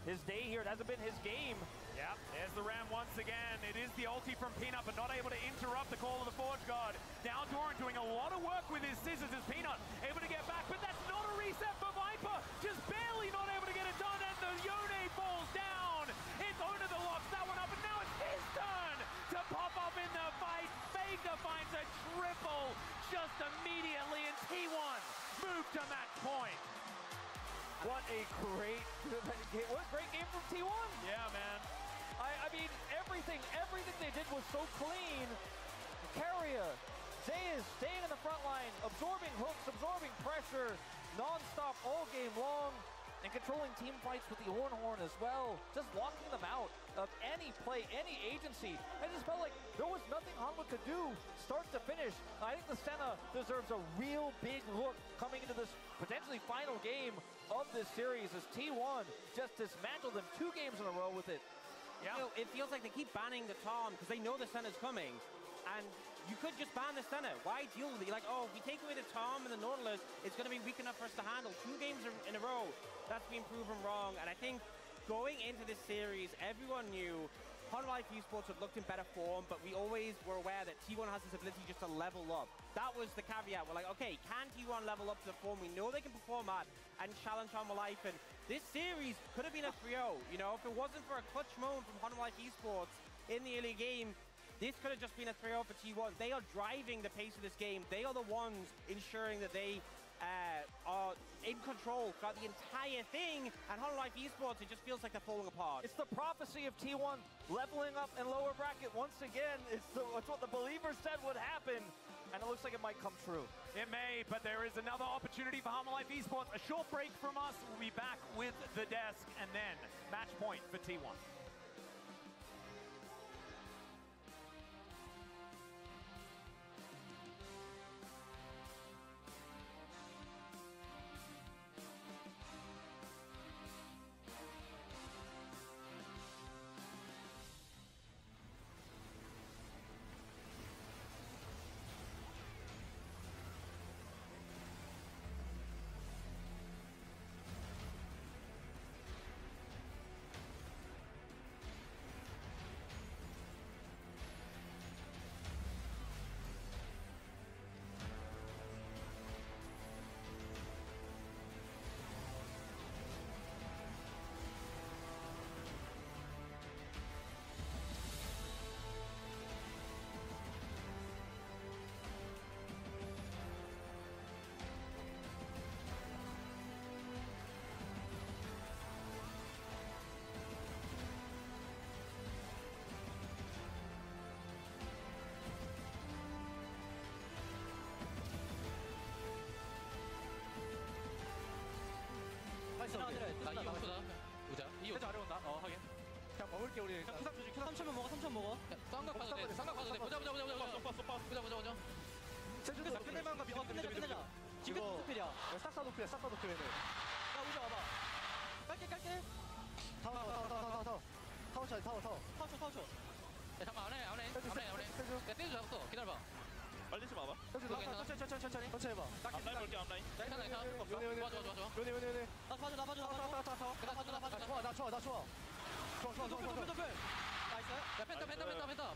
his day here. It hasn't been his game. Yeah, there's the Ram once again. It is the ulti from Peanut, but not able to interrupt the call of the Forge God. Now Doran doing a lot of work with his scissors as Peanut able to get back, but that's not a reset for Viper. Just barely not able to get it done, and the Yone falls down. It's Ona that locks that one up, and now it's his turn. in the fight. Vega finds a triple just immediately, and T1 move to match point. What a great game from T1. Yeah, man. I mean, everything they did was so clean. Carrier, Zayas staying in the front line, absorbing hooks, absorbing pressure, non-stop all game long, and controlling team fights with the Ornhorn as well. Just locking them out of any play, any agency. I just felt like there was nothing Hanwha could do start to finish. I think the Senna deserves a real big look coming into this potentially final game of this series as T1 just dismantled them 2 games in a row with it. Yeah. You know, it feels like they keep banning the Tom because they know the Senna's coming. And you could just ban the Senna. Why deal with it? You're like, oh, if we take away the Tom and the Nautilus, it's going to be weak enough for us to handle. 2 games in a row. That's been proven wrong. And I think going into this series, everyone knew Hanwha Life Esports had looked in better form, but we always were aware that T1 has this ability just to level up. That was the caveat. We're like, okay, can T1 level up to the form we know they can perform at and challenge Hanwha Life? And this series could have been a 3-0. You know, if it wasn't for a clutch moment from Hanwha Life Esports in the early game, this could have just been a 3-0 for T1. They are driving the pace of this game. They are the ones ensuring that they are in control throughout the entire thing, and Hanwha Life Esports, it just feels like they're falling apart. It's the prophecy of T1 leveling up in lower bracket once again. It's what the believers said would happen, and it looks like it might come true. It may, but there is another opportunity for Hanwha Life Esports. A short break from us. We'll be back with the desk, and then match point for T1. 보자. 이 살짝 아래온다. 확인. 그냥 먹을게 우리. 그냥 큐삼 주지. 3천만 먹어 3천 먹어. 쌍각 봐도 돼. 쌍각 봐도 돼. 보자. 보자. 끝내자. 끝내만가 믿어. 끝내자. 지금 스피리야. 싹 사도크야. 싹 사도크야. 야 우지 와봐. 깔게. 타워 쳐. 타워쳐. 야, 잠깐만 안 해. 야, 떼주 잡았어. 기다려봐. 빨리 좀 와봐. 천천히 해봐. 앞라인 볼게 앞라인. 괜찮아. 좋아. 요네. 나 봐줘. 나 좋아. 나이스. 야, 펜타. 펜타.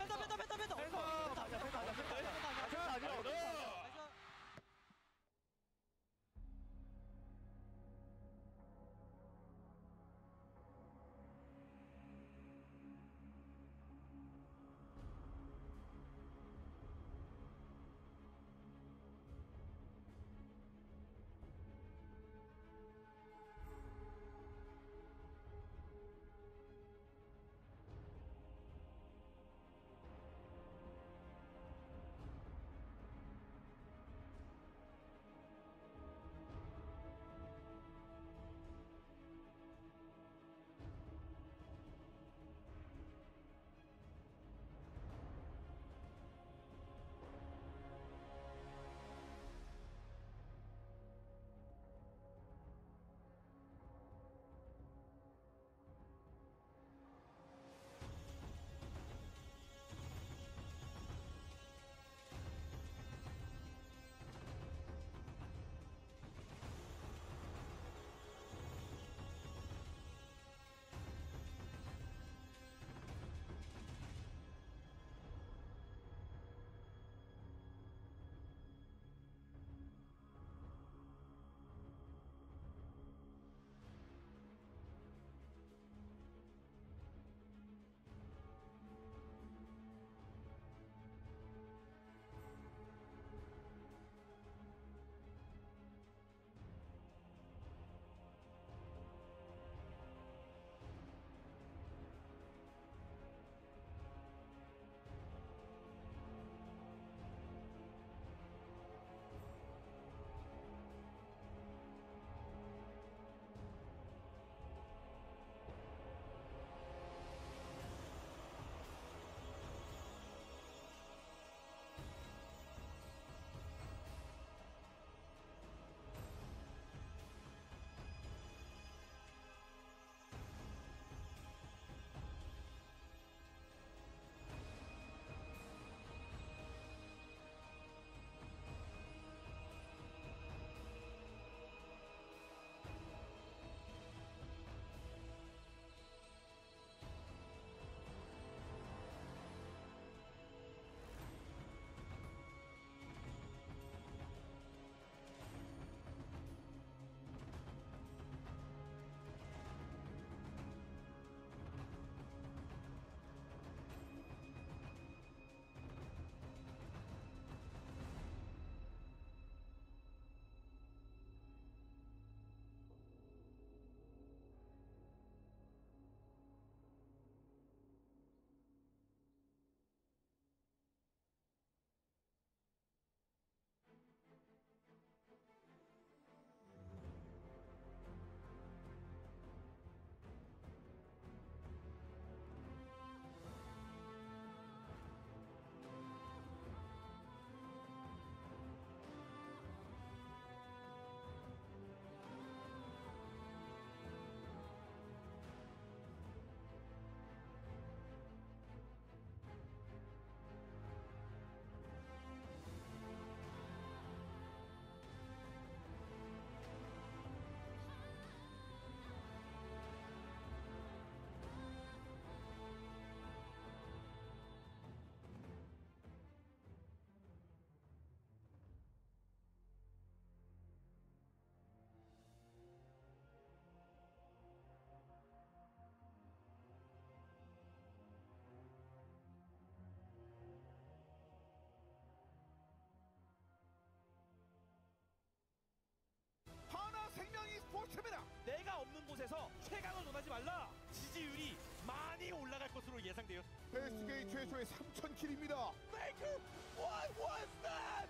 하지 말라. 지지율이 많이 올라갈 것으로 예상돼요. SK 최초의 3,000킬입니다. Faker, what was that?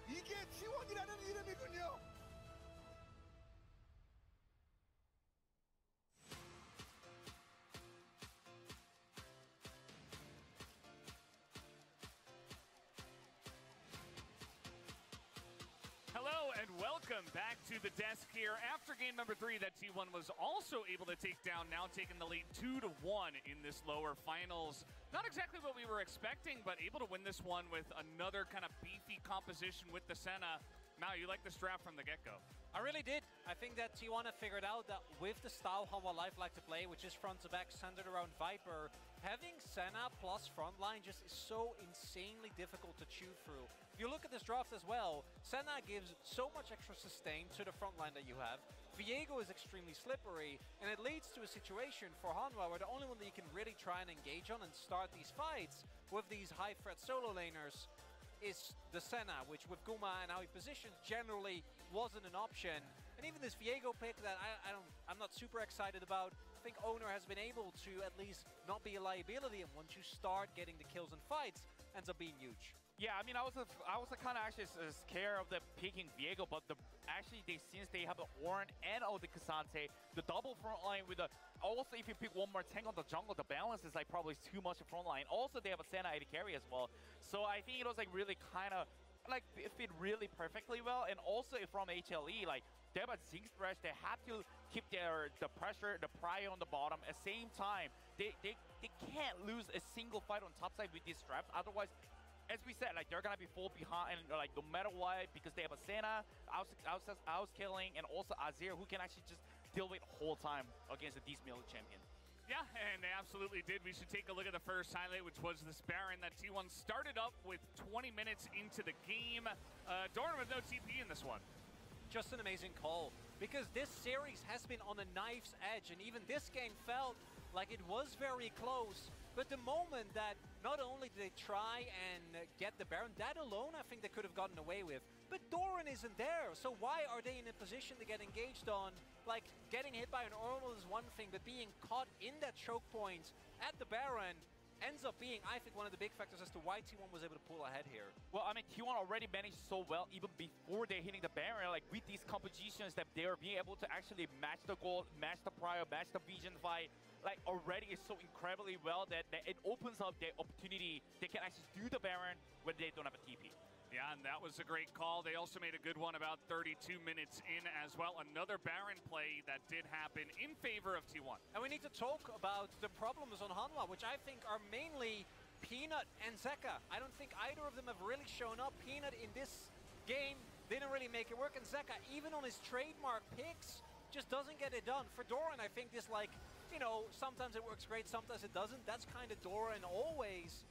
이게 T1이라는 이름이군요. Hello and welcome back to the desk here. After game number 3 that T1 was also able to take down, now taking the lead 2-1 in this lower finals. Not exactly what we were expecting, but able to win this one with another kind of beefy composition with the Senna. Mao, you like this draft from the get-go. I really did. I think that T1 have figured out that with the style Hanwha Life like to play, which is front to back centered around Viper, having Senna plus frontline just is so insanely difficult to chew through. If you look at this draft as well, Senna gives so much extra sustain to the frontline that you have. Viego is extremely slippery, and it leads to a situation for Hanwha where the only one that you can really try and engage on and start these fights with these high threat solo laners is the Senna, which with Guma and how he positions generally wasn't an option. And even this Viego pick that I'm not super excited about. I think Owner has been able to at least not be a liability, and once you start getting the kills and fights, ends up being huge. Yeah, I mean, I was kind of actually scared of the picking Viego, but since they have the Ornn and the Cassante, the double front line with the also if you pick one more tank on the jungle, the balance is like probably too much front line. Also, they have a Senna AD carry as well, so I think it was like really kind of like it fit really perfectly well. And also from HLE, like they have a Zinc Thresh, they have to keep the pressure, the prio on the bottom. At the same time, they can't lose a single fight on top side with these straps, otherwise. As we said, like they're gonna be full behind, like no matter what, because they have a Senna, out killing, and also Azir, who can actually just deal with the whole time against a decent melee champion. Yeah, and they absolutely did. We should take a look at the first highlight, which was this Baron that T1 started up with 20 minutes into the game. Doran with no TP in this one. Just an amazing call, because this series has been on a knife's edge, and even this game felt like it was very close. But the moment that not only did they try and get the Baron, that alone I think they could have gotten away with. But Doran isn't there, so why are they in a position to get engaged on? Like, getting hit by an Ornn is one thing, but being caught in that choke point at the Baron ends up being, I think, one of the big factors as to why T1 was able to pull ahead here. Well, I mean, T1 already managed so well even before they're hitting the Baron, like with these compositions that they're being able to actually match the goal, match the prio, match the vision fight. Like already is so incredibly well that it opens up the opportunity. They can actually do the Baron when they don't have a TP. Yeah, and that was a great call. They also made a good one about 32 minutes in as well. Another Baron play that did happen in favor of T1. And we need to talk about the problems on Hanwha, which I think are mainly Peanut and Zeka. I don't think either of them have really shown up. Peanut in this game didn't really make it work, and Zeka, even on his trademark picks, just doesn't get it done. For Doran, I think this, like, you know, sometimes it works great, sometimes it doesn't. That's kind of Doran always.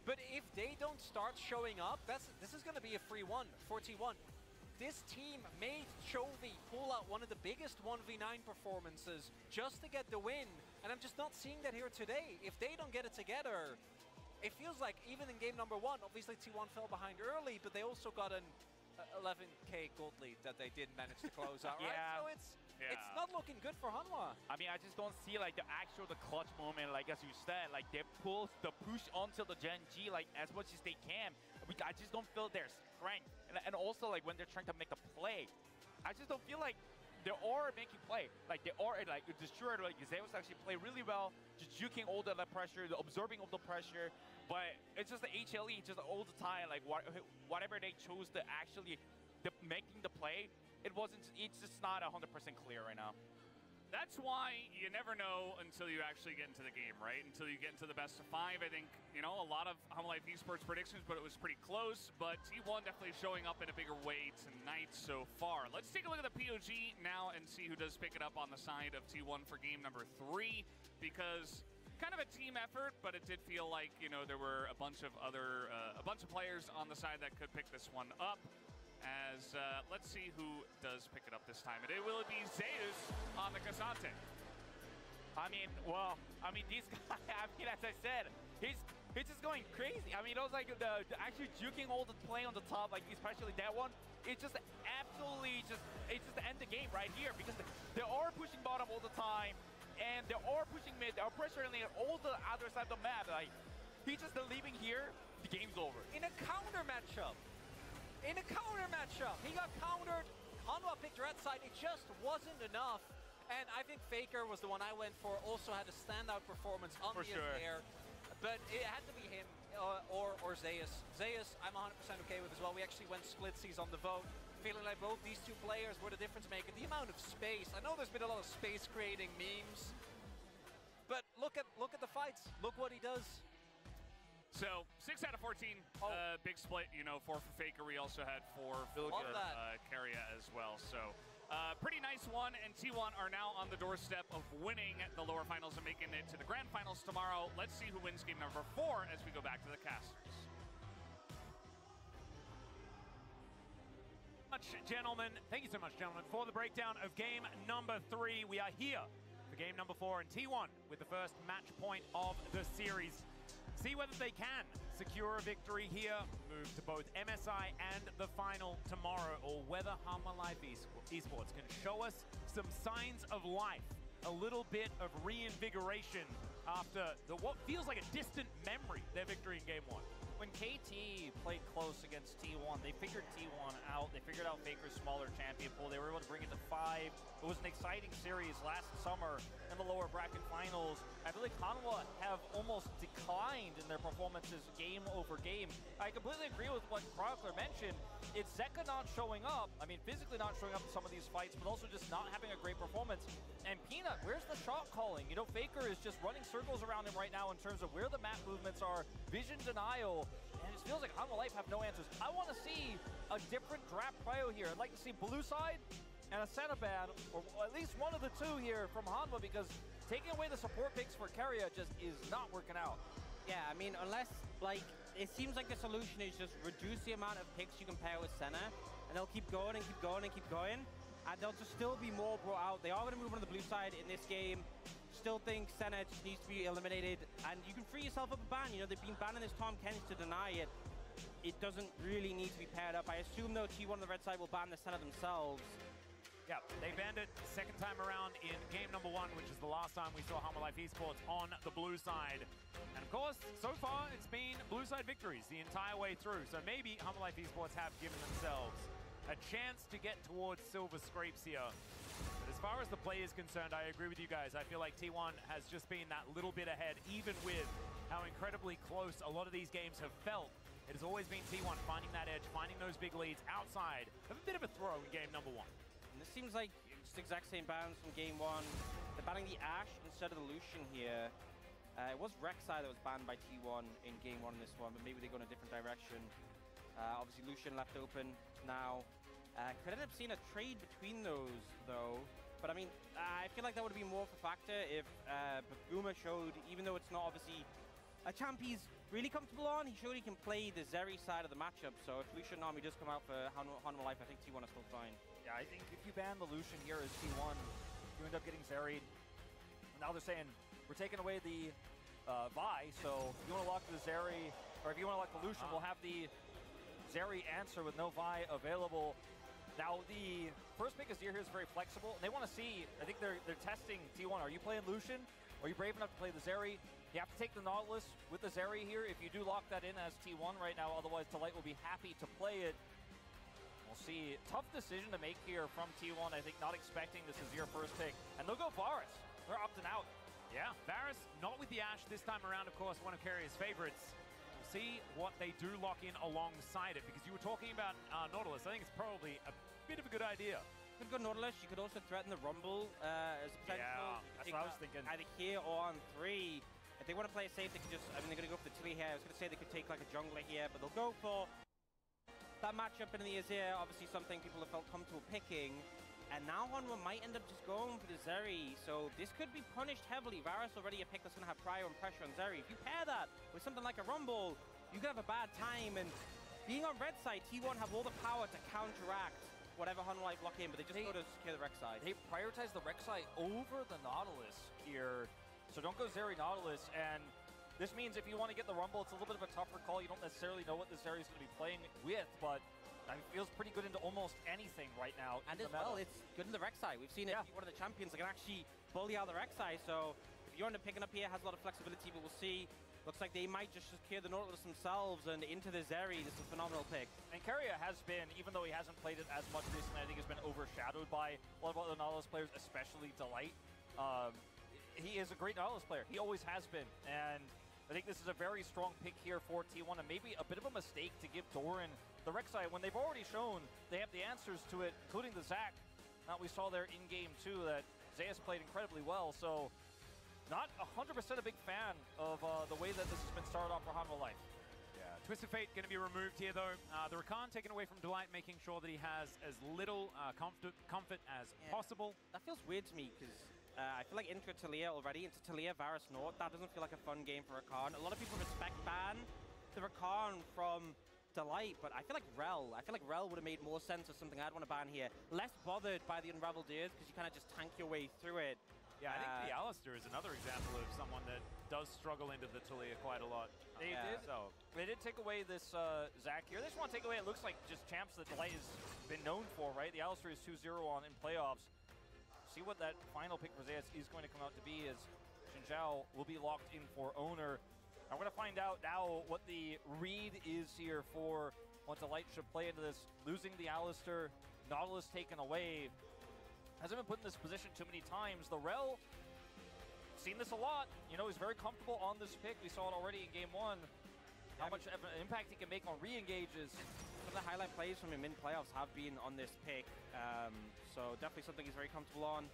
But if they don't start showing up, this is going to be a free one for T1. This team made Chovy pull out one of the biggest 1v9 performances just to get the win. And I'm just not seeing that here today. If they don't get it together, it feels like even in game number 1, obviously T1 fell behind early, but they also got an 11k gold lead that they didn't manage to close out, right? Yeah. So it's not looking good for Hanwha. I mean, I just don't see like the clutch moment, like as you said, like they pull the push onto the Gen G like as much as they can. I just don't feel their strength, and also like when they're trying to make a play, I just don't feel like they are making play. Like they are like Destroyer, like Zeus actually play really well, just juking all the pressure, the absorbing of the pressure. But it's just the HLE, just all the time, like whatever they chose to actually making the play. It's just not 100% clear right now. That's why you never know until you actually get into the game, right? Until you get into the best of 5. I think, you know, a lot of Hanwha Life Esports predictions, but it was pretty close. But T1 definitely showing up in a bigger way tonight so far. Let's take a look at the POG now and see who does pick it up on the side of T1 for game number 3. Because kind of a team effort, but it did feel like, you know, there were a bunch of players on the side that could pick this one up. As let's see who does pick it up this time. It will be Zeus on the Cassante. I mean, well, these guys, I mean, as I said, he's just going crazy. I mean, it was like the actually juking all the play on the top, like especially that one. It's just absolutely it's just the end of the game right here, because they are pushing bottom all the time. and they are pushing mid, they are pressuring all the other side of the map. Like, he's just leaving here, the game's over. In a counter matchup, he got countered. Hanwha picked red side, it just wasn't enough. And I think Faker was the one I went for, also had a standout performance on the air. But it had to be him or Zeus. Zeus, I'm 100% okay with as well. We actually went splitsies on the vote, feeling like both these two players were the difference maker. The amount of space, I know there's been a lot of space creating memes, but look at the fights. Look what he does. So 6 out of 14, big split. You know, 4 for Faker. We also had 4 for Keria as well. So pretty nice one. And T1 are now on the doorstep of winning the lower finals and making it to the grand finals tomorrow. Let's see who wins game number 4 as we go back to the casters. Gentlemen, thank you so much, gentlemen, for the breakdown of game number 3. We are here for game number 4 and T1 with the first match point of the series. See whether they can secure a victory here, move to both MSI and the final tomorrow, or whether Hanwha Life Esports can show us some signs of life, a little bit of reinvigoration after what feels like a distant memory, their victory in game 1. When KT played close against T1, they figured T1 out. They figured out Faker's smaller champion pool. They were able to bring it to 5. It was an exciting series last summer in the lower bracket finals. I feel like Hanwha have almost declined in their performances game over game. I completely agree with what Chronicler mentioned. It's Zeka not showing up. I mean, physically not showing up in some of these fights, but also just not having a great performance. And Peanut, where's the shot calling? You know, Faker is just running circles around him right now in terms of where the map movements are, vision denial, and it feels like Hanwha Life have no answers. I want to see a different draft prio here. I'd like to see blue side and a Centibad, or at least one of the two here from Hanwha, because taking away the support picks for Keria just is not working out. Yeah, I mean, unless, like, it seems like the solution is just reduce the amount of picks you can pair with Senna, and they'll keep going and keep going and keep going, and they'll just still be more brought out. They are going to move on to the blue side in this game. Still think Senna just needs to be eliminated, and you can free yourself up a ban. You know, they've been banning this Tom Kens to deny it. It doesn't really need to be paired up. I assume, though, T1 on the red side will ban the Senna themselves. Yeah, they banned it second time around in game number 1, which is the last time we saw Hanwha Life Esports on the blue side. And of course, so far, it's been blue side victories the entire way through. So maybe Hanwha Life Esports have given themselves a chance to get towards silver scrapes here. But as far as the play is concerned, I agree with you guys. I feel like T1 has just been that little bit ahead, even with how incredibly close a lot of these games have felt. It has always been T1 finding that edge, finding those big leads outside of a bit of a throw in game number 1. And this seems like just exact same bans from game 1. They're banning the Ashe instead of the Lucian here. It was Rek'Sai that was banned by T1 in game 1 in this one, but maybe they go in a different direction. Obviously, Lucian left open now. Could end up seeing a trade between those, though. But I mean, I feel like that would be more of a factor if Baguma showed, even though it's not obviously a champ he's really comfortable on, he showed he can play the Zeri side of the matchup. So if Lucian Army does come out for Hanwha Life, I think T1 is still fine. Yeah, I think if you ban the Lucian here as T1, you end up getting Zeri. Now they're saying, we're taking away the Vi, so if you want to lock the Zeri, or if you want to lock the Lucian, we'll have the Zeri answer with no Vi available. Now, the first pick Azir here is very flexible, and they want to see, I think they're testing T1. Are you playing Lucian? Are you brave enough to play the Zeri? You have to take the Nautilus with the Zeri here if you do lock that in as T1 right now, otherwise Delight will be happy to play it. We'll see. Tough decision to make here from T1, I think, not expecting this Azir first pick. And they'll go Varus. They're opting out. Yeah, Varus, not with the Ashe this time around, of course, one of Keria's favorites. We'll see what they do lock in alongside it, because you were talking about Nautilus. I think it's probably a bit of a good idea. You could go Nautilus, you could also threaten the Rumble as a potential. Yeah, that's what I was thinking. Either here or on 3. If they want to play it safe, they could just, I mean, they're going to go for the Tilly here. I was going to say they could take like a jungler here, but they'll go for that matchup in the Azir. Obviously something people have felt comfortable picking. And now Hanwha might end up just going for the Zeri. So this could be punished heavily. Varus already a pick that's going to have prio and pressure on Zeri. If you pair that with something like a Rumble, you could have a bad time. And being on red side, T1 have all the power to counteract whatever Hanwha Life lock in, but they just go to secure the Rek'Sai. They prioritize the Rek'Sai over the Nautilus here. So don't go Zeri Nautilus, and this means if you want to get the Rumble, it's a little bit of a tougher call. You don't necessarily know what the Zeri is going to be playing with, but I mean, feels pretty good into almost anything right now. And as well, it's good in the Rek'Sai. We've seen it. One of the champions that can actually bully out the Rek'Sai. So if you end up picking up here, has a lot of flexibility, but we'll see. Looks like they might just secure the Nautilus themselves and into the Zeri. This is a phenomenal pick. And Keria has been, even though he hasn't played it as much recently, I think has been overshadowed by a lot of other Nautilus players, especially Delight. He is a great Nautilus player. He always has been. And I think this is a very strong pick here for T1, and maybe a bit of a mistake to give Doran the Rek'Sai when they've already shown they have the answers to it, including the Zac. Now we saw there in game 2 that Zeus played incredibly well, so not 100% a big fan of the way that this has been started off for Hanwha Life. Yeah, Twisted Fate going to be removed here though. The Rakan taken away from Delight, making sure that he has as little comfort as possible. That feels weird to me because I feel like into Talia already, into Talia, Varus Nord, that doesn't feel like a fun game for Rakan. A lot of people respect ban the Rakan from Delight, but I feel like Rel would have made more sense as something I'd want to ban here. Less bothered by the Unraveled Ears because you kind of just tank your way through it. Yeah, I think the Alistair is another example of someone that does struggle into the Talia quite a lot. They did take away this Zac here. They just want to take away, it looks like, just champs that Delight has been known for, right? The Alistair is 2-0 on in playoffs. See what that final pick for Zeus is going to come out to be, as Xin Zhao will be locked in for owner. I'm going to find out now what the read is here for what Delight should play into this. Losing the Alistair, Nautilus taken away. Hasn't been put in this position too many times. The Rel, seen this a lot. You know, he's very comfortable on this pick. We saw it already in game 1. How much impact he can make on re-engages. Some of the highlight plays from him in playoffs have been on this pick. So definitely something he's very comfortable on.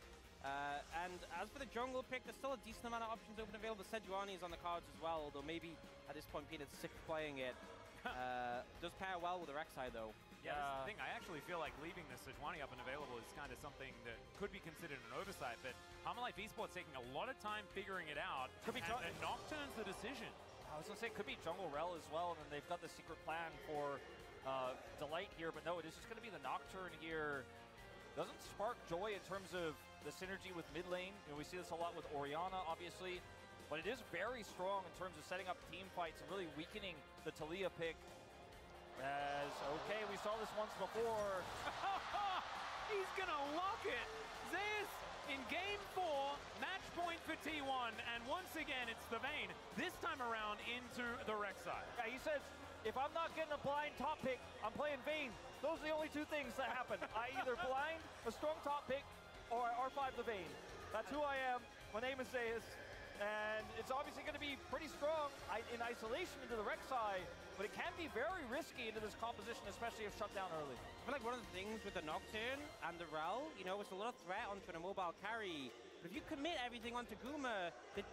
And as for the jungle pick, there's still a decent amount of options open available. Sejuani is on the cards as well, although maybe at this point Peanut's sick of playing it. Does pair well with the Rek'Sai though. Yeah, that's the thing. I actually feel like leaving the Sejuani up and available is kind of something that could be considered an oversight, but Hanwha Life Esports taking a lot of time figuring it out, and Nocturne's the decision. I was going to say, it could be Jungle Rel as well, and then they've got the secret plan for Delight here, but no, it is just going to be the Nocturne here. Doesn't spark joy in terms of the synergy with mid lane. You know, we see this a lot with Orianna, obviously, but it is very strong in terms of setting up team fights and really weakening the Talia pick. As, okay, we saw this once before. He's gonna lock it. Zeus in game 4, match point for T1, and once again it's the Vayne. This time around into the Rek'Sai. Yeah, he says, if I'm not getting a blind top pick, I'm playing Vayne. Those are the only two things that happen. I either blind a strong top pick or I R5 the Vayne. That's who I am. My name is Zeus. And it's obviously going to be pretty strong in isolation into the Rek'Sai, but it can be very risky into this composition, especially if shut down early. I feel like one of the things with the Nocturne and the Rel, you know, it's a lot of threat onto a mobile carry. But if you commit everything onto Guma, it's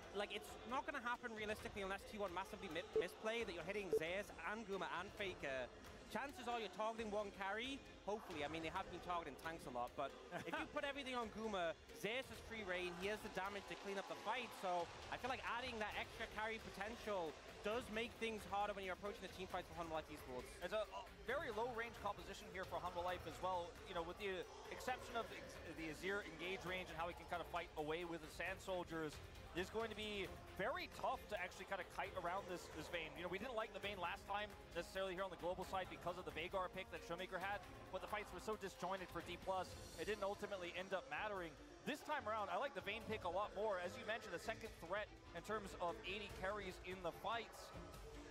not going to happen realistically unless T1 massively misplay that you're hitting Zeus and Guma and Faker. Chances are you're targeting one carry, hopefully. I mean, they have been targeting tanks a lot, but if you put everything on Guma, Zeus is free reign, he has the damage to clean up the fight, so I feel like adding that extra carry potential does make things harder when you're approaching the team fights for Hanwha Life Esports. It's a very low-range composition here for Hanwha Life as well, you know, with the exception of the Azir engage range and how he can kind of fight away with the Sand Soldiers. It is going to be very tough to actually kind of kite around this Vayne. You know, we didn't like the Vayne last time necessarily here on the global side because of the Veigar pick that Showmaker had, but the fights were so disjointed for D+, it didn't ultimately end up mattering. This time around, I like the Vayne pick a lot more. As you mentioned, a second threat in terms of 80 carries in the fights.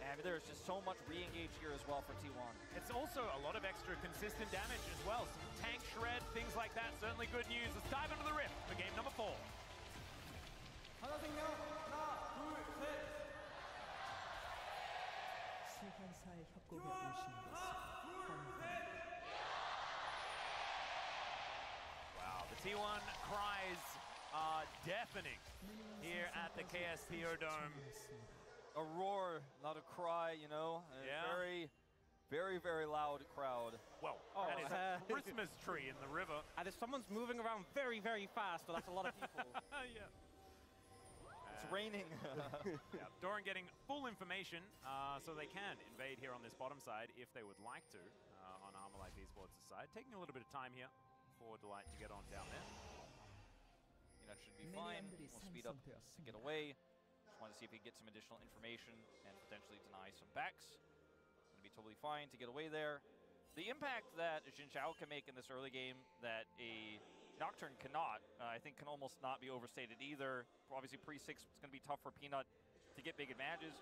And there's just so much re-engage here as well for T1. It's also a lot of extra consistent damage as well. Some tank shred, things like that. Certainly good news. Let's dive into the Rift for game number 4. Wow, the T1 cries are deafening here at the KSPO Dome. A roar, not a cry, you know. Very, very, very loud crowd. Well, that is a Christmas tree in the river. And if someone's moving around very, very fast, well, that's a lot of people. Yeah. It's raining. Yeah, Doran getting full information so they can invade here on this bottom side if they would like to on Hanwha Life Esports' side. Taking a little bit of time here for Delight to get on down there. That should be fine. We'll speed up to get away. Just want to see if we can get some additional information and potentially deny some backs. It's going to be totally fine to get away there. The impact that Xin Zhao can make in this early game that a Nocturne cannot, I think can almost not be overstated either. Obviously pre-6, it's going to be tough for Peanut to get big advantages.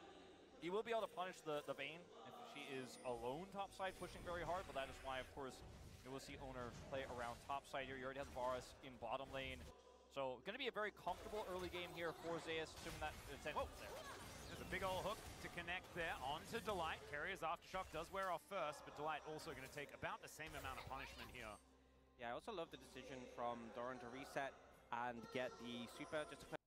He will be able to punish the Vayne if she is alone topside, pushing very hard, but that is why, of course, you will see Owner play around topside here. You already have Varus in bottom lane. So going to be a very comfortable early game here for Zeus, assuming that it's Whoa, there's a big old hook to connect there onto Delight. Carrier's Aftershock does wear off first, but Delight also going to take about the same amount of punishment here. Yeah, I also love the decision from Doran to reset and get the super just to play.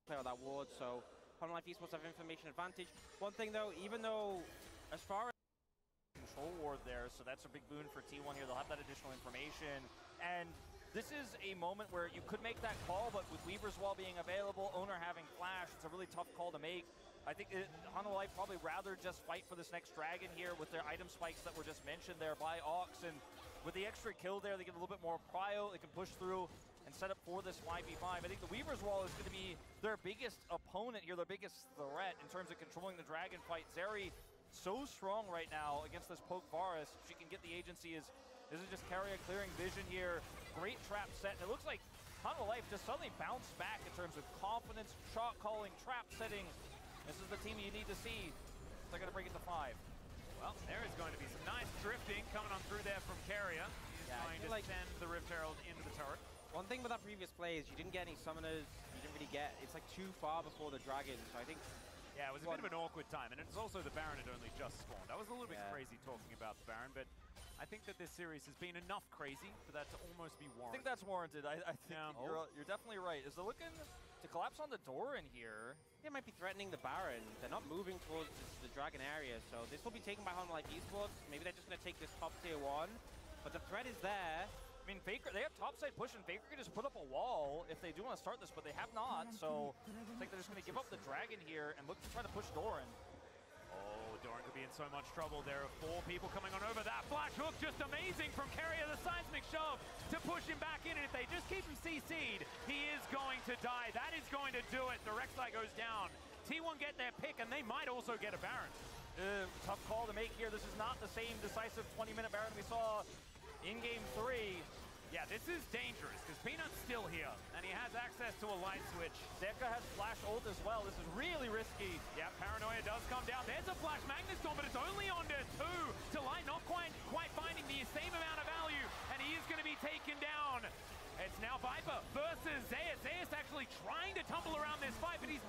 play on that ward, so Life Esports have information advantage. One thing though, even though as far as control ward there, so that's a big boon for T1 here. They'll have that additional information, and this is a moment where you could make that call, but with Weaver's Wall being available, Owner having Flash, it's a really tough call to make. I think Hanwha Life probably rather just fight for this next dragon here with their item spikes that were just mentioned there by Ox, and with the extra kill there, they get a little bit more prio, they can push through and set up for this 5v5. I think the Weaver's Wall is going to be their biggest opponent here, their biggest threat in terms of controlling the dragon fight. Zeri so strong right now against this Poke Varus. She can get the agency. This is just Carrier clearing vision here. Great trap set, and it looks like Hanwha Life just suddenly bounced back in terms of confidence, shot calling, trap setting. This is the team you need to see. They're going to bring it to 5. Well, there is going to be some nice drifting coming on through there from Carrier. He's going to send the Rift Herald into the turret. One thing with that previous play is you didn't get any summoners, you didn't really get, it's like too far before the dragon, so I think... Yeah, it was a bit of an awkward time, and it's also the Baron had only just spawned. I was a little bit crazy talking about the Baron, but I think that this series has been enough crazy for that to almost be warranted. I think that's warranted. I think you're definitely right. Is they're looking to collapse on the door in here. They might be threatening the Baron. They're not moving towards the dragon area, so this will be taken by Hanwha Life Esports. Maybe they're just going to take this top tier 1, but the threat is there. I mean, Faker, they have topside push, and Faker can just put up a wall if they do want to start this, but they have not, so I think they're just going to give up the dragon here and look to try to push Doran. Oh, Doran could be in so much trouble. There are 4 people coming on over. That flash hook just amazing from Carrier, the seismic shove to push him back in, and if they just keep him CC'd, he is going to die. That is going to do it. The Rek'Sai goes down. T1 get their pick, and they might also get a Baron. Tough call to make here. This is not the same decisive 20-minute Baron we saw in Game 3. Yeah, this is dangerous, because Peanut's still here, and he has access to a light switch. Zeka has Flash ult as well. This is really risky. Yeah, Paranoia does come down. There's a Flash Magnus Storm, but it's only on to 2. Delight not quite finding the same amount of value, and he is going to be taken down. It's now Viper versus Zeus. Zeus actually trying to tumble around this fight, but he's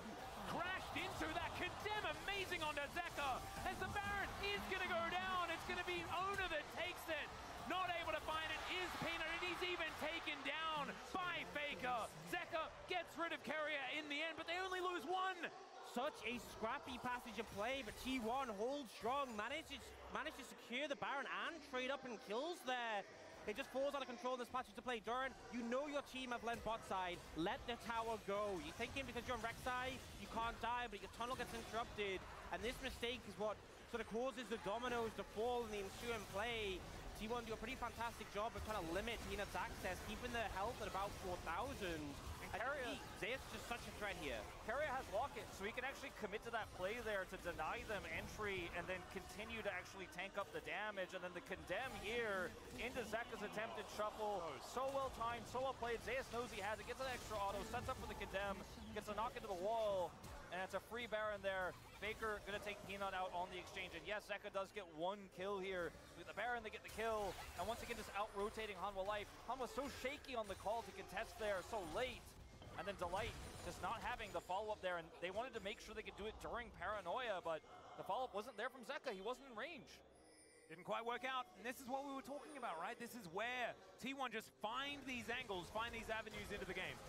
crashed into that condemn. Amazing onto Zeka, as the Baron is going to go down. It's going to be Owner that takes it. Not able to find it is Peanut, and he's even taken down by Faker. Zeka gets rid of Carrier in the end, but they only lose 1. Such a scrappy passage of play, but T1 holds strong, managed to secure the Baron and trade up and kills there. It just falls out of control in this passage to play. Doran, you know your team have lent bot side. Let the tower go. You're thinking because you're on Rek'Sai, you can't die, but your tunnel gets interrupted. And this mistake is what sort of causes the dominoes to fall in the ensuing play. T1 do a pretty fantastic job of trying to limit Peanut's access, keeping their health at about 4,000. Zeus is just such a threat here. Carrier has lock-in, so he can actually commit to that play there to deny them entry and then continue to actually tank up the damage. And then the condemn here into Zeka's attempted shuffle. So well timed, so well played. Zeus knows he has it, gets an extra auto, sets up for the condemn, gets a knock into the wall, and it's a free Baron there. Faker gonna take Peanut out on the exchange, and yes, Zeka does get 1 kill here. With the Baron, they get the kill, and once again, just out-rotating Hanwha Life. Hanwha so shaky on the call to contest there, so late. And then Delight just not having the follow-up there, and they wanted to make sure they could do it during Paranoia, but the follow-up wasn't there from Zeka. He wasn't in range. Didn't quite work out, and this is what we were talking about, right? This is where T1 just find these angles, find these avenues into the game.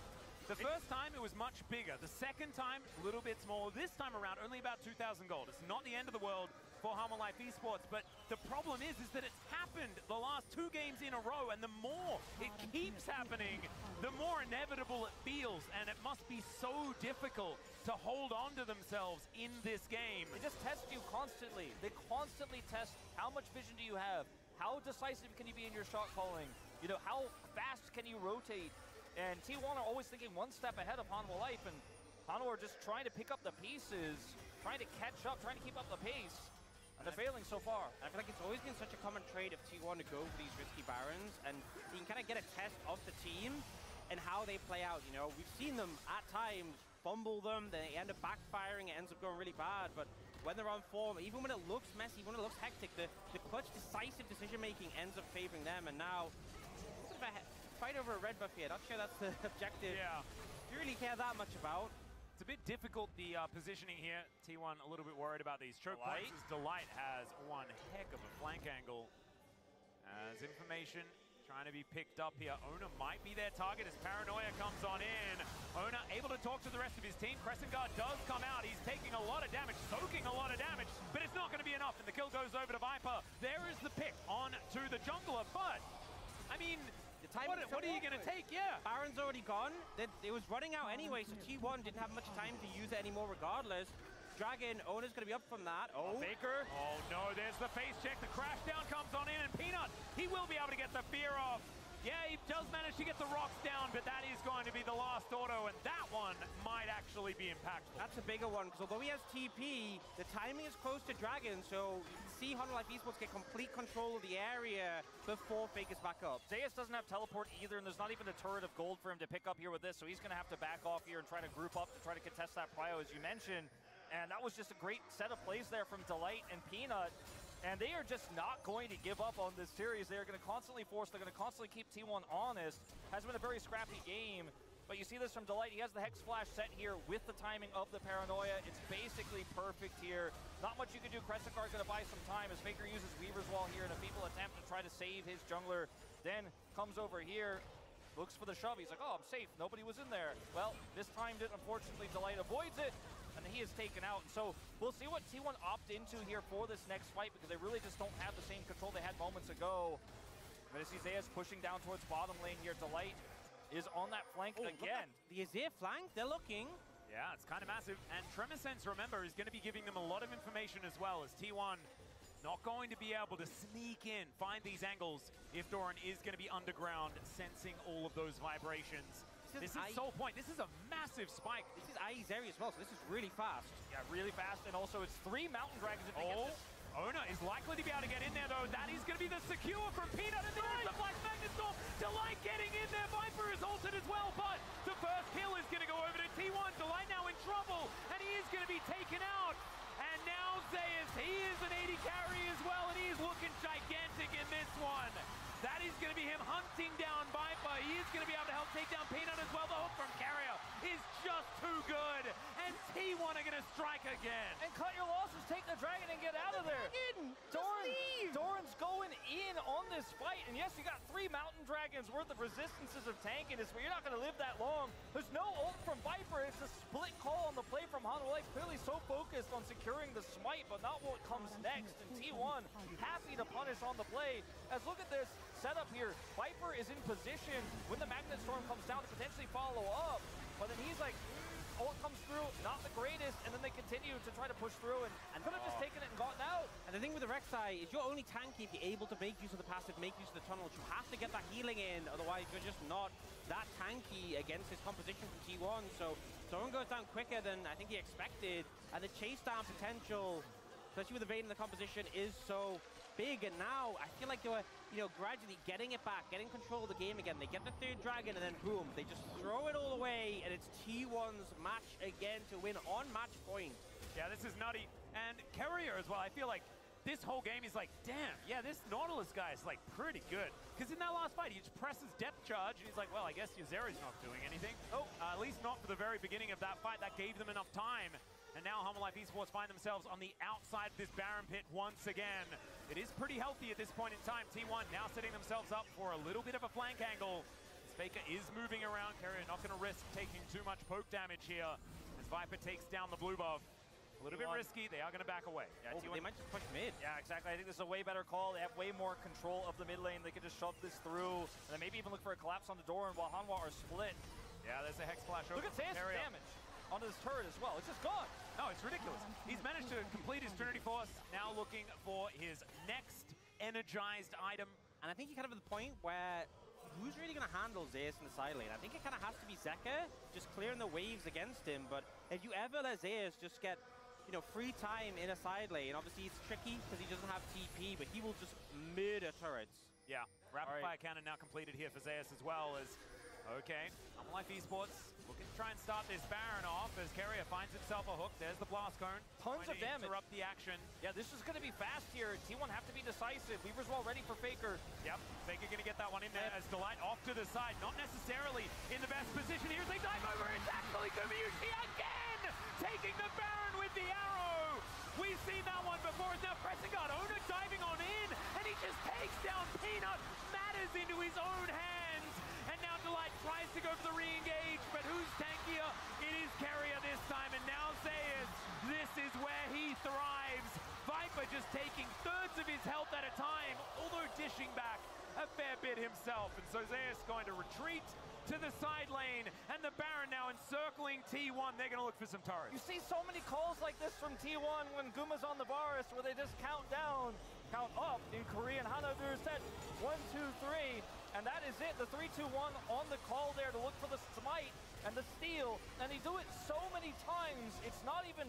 The first time, it was much bigger. The second time, a little bit smaller. This time around, only about 2,000 gold. It's not the end of the world for Hanwha Life Esports, but the problem is that it's happened the last 2 games in a row, and the more it keeps happening, the more inevitable it feels, and it must be so difficult to hold on to themselves in this game. They just test you constantly. They constantly test how much vision do you have, how decisive can you be in your shot calling, you know, how fast can you rotate. And T1 are always thinking 1 step ahead of Hanwha Life, and Hanwha are just trying to pick up the pieces, trying to catch up, trying to keep up the pace. And they're failing so far. I feel like it's always been such a common trait of T1 to go for these risky Barons, and you can kind of get a test of the team and how they play out, you know. We've seen them at times fumble them, they end up backfiring, it ends up going really bad, but when they're on form, even when it looks messy, when it looks hectic, the clutch, decisive decision-making ends up favoring them, and now, sort of a fight over a red buff here. Not sure that's the objective. Yeah. Do you really care that much about? It's a bit difficult, the positioning here. T1 a little bit worried about these choke points, as Delight has 1 heck of a flank angle. As information trying to be picked up here. Ona might be their target as Paranoia comes on in. Ona able to talk to the rest of his team. Crescent Guard does come out. He's taking a lot of damage, soaking a lot of damage, but it's not going to be enough, and the kill goes over to Viper. There is the pick on to the jungler, but, I mean, what are you going to take? Yeah. Baron's already gone. It was running out anyway, so T1 didn't have much time to use it anymore regardless. Dragon, Ona's going to be up from that. Oh, Faker. Oh, no, there's the face check. The crash down comes on in, and Peanut, he will be able to get the fear off. Yeah, he does manage to get the rocks down, but that is going to be the last auto, and that one might actually be impactful. That's a bigger one, because although he has TP, the timing is close to Dragon, so you can see Honor Life Esports get complete control of the area before Faker's back up. Zeus doesn't have teleport either, and there's not even a turret of gold for him to pick up here with this, so he's going to have to back off here and try to group up to try to contest that prio, as you mentioned. And that was just a great set of plays there from Delight and Peanut. And they are just not going to give up on this series. They're going to constantly force, they're going to constantly keep T1 honest. Has been a very scrappy game, but you see this from Delight. He has the Hex Flash set here with the timing of the Paranoia. It's basically perfect here. Not much you can do. Crescent Guard's going to buy some time as Faker uses Weaver's Wall here in a feeble attempt to try to save his jungler. Then comes over here, looks for the shove. He's like, oh, I'm safe. Nobody was in there. Well, this time did. Unfortunately, Delight avoids it, and he is taken out. And so we'll see what T1 opt into here for this next fight, because they really just don't have the same control they had moments ago. But as Zeus pushing down towards bottom lane here, Delight is on that flank again. The Azir flank, they're looking. Yeah, it's kind of massive. And Tremosense, remember, is going to be giving them a lot of information as well, as T1 not going to be able to sneak in, find these angles if Doran is going to be underground, sensing all of those vibrations. This is Soul Point. This is a massive spike. This is IE's area as well, so this is really fast. Yeah, really fast, and also it's 3 Mountain Dragons if they get this. Ona is likely to be able to get in there, though. That is going to be the secure from Peanut, and there's the Black Magnet Storm. Delight getting in there. Viper is ulted as well, but the first kill is going to go over to T1. Delight now in trouble, and he is going to be taken out. And now Zeus, he is an 80 carry as well, and he is looking gigantic in this one. That is going to be him hunting down Viper. He is going to be able to help take down Peanut as well. The hook from Carrier is just too good. And T1 are going to strike again. And cut your losses, take the dragon and get out of there. Doran's going in on this fight. And yes, you got 3 Mountain Dragons worth of resistances of tanking this, but you're not going to live that long. There's no ult from Viper. It's a split call on the play from Honor Life. Clearly so focused on securing the smite, but not what comes next. And T1 happy to punish on the play. As look at this setup here. Viper is in position when the Magnet Storm comes down to potentially follow up, but then he's like, ult comes through, not the greatest, and then they continue to try to push through and could have just taken it and gotten out. And the thing with the Rek'Sai is you're only tanky if you're able to make use of the passive, make use of the tunnels. You have to get that healing in, otherwise you're just not that tanky against his composition from T1. So Doran goes down quicker than I think he expected, and the chase down potential, especially with the Vayne in the composition, is so big. And now I feel like they were, gradually getting it back, getting control of the game again. They get the 3rd dragon, and then boom, they just throw it all away, and it's T1's match again to win on match point. Yeah, this is nutty. And Carrier as well, I feel like this whole game is like, damn, yeah, this Nautilus guy is like pretty good. Because in that last fight, he just presses depth charge, and he's like, well, I guess Yuzera's not doing anything. At least not for the very beginning of that fight. That gave them enough time. And now Humble Life Esports find themselves on the outside of this Baron pit once again. It is pretty healthy at this point in time. T1 now setting themselves up for a little bit of a flank angle. Faker is moving around. Carrier not going to risk taking too much poke damage here as Viper takes down the blue buff. A little bit risky. They are going to back away. Yeah, they might just push mid. Yeah, exactly. I think this is a way better call. They have way more control of the mid lane. They can just shove this through and then maybe even look for a collapse on the door, and while Hanwha are split. Yeah, there's a Hex Flash over. Look at Zeus' damage onto this turret as well. It's just gone. No, it's ridiculous. He's managed to complete his Trinity Force, now looking for his next energized item. And I think you're kind of at the point where who's really going to handle Zeus in the side lane? I think it kind of has to be Zeka, just clearing the waves against him. But if you ever let Zeus just get, free time in a side lane, obviously it's tricky because he doesn't have TP, but he will just murder turrets. Yeah, rapid fire cannon now completed here for Zeus as well as, okay, Humble Life Esports looking to try and start this Baron off as Carrier finds himself a hook. There's the blast cone. Tons of damage. Interrupt the action. Yeah, this is going to be fast here. T1 have to be decisive. Weaver's Wall ready for Faker. Yep, Faker going to get that one in there as Delight off to the side. Not necessarily in the best position. Here's a dive over. It's actually Kobayushi again! Taking the Baron with the arrow! We've seen that one before. It's now Crescent Guard. Ona diving on in, and he just takes down Peanut, matters into his own hands, and now Delight tries to go for the re-engage, but who's tankier? It is Carrier this time, and now Zeus, this is where he thrives. Viper just taking thirds of his health at a time, although dishing back a fair bit himself, and so Zeus going to retreat to the side lane, and the Baron now encircling T1. They're going to look for some turrets. You see so many calls like this from T1 when Guma's on the Varus, where they just count down, count up in Korean. Hanadur said 1, 2, 3, and that is it. The 3-2-1 on the call there to look for the smite and the steal, and they do it so many times. It's not even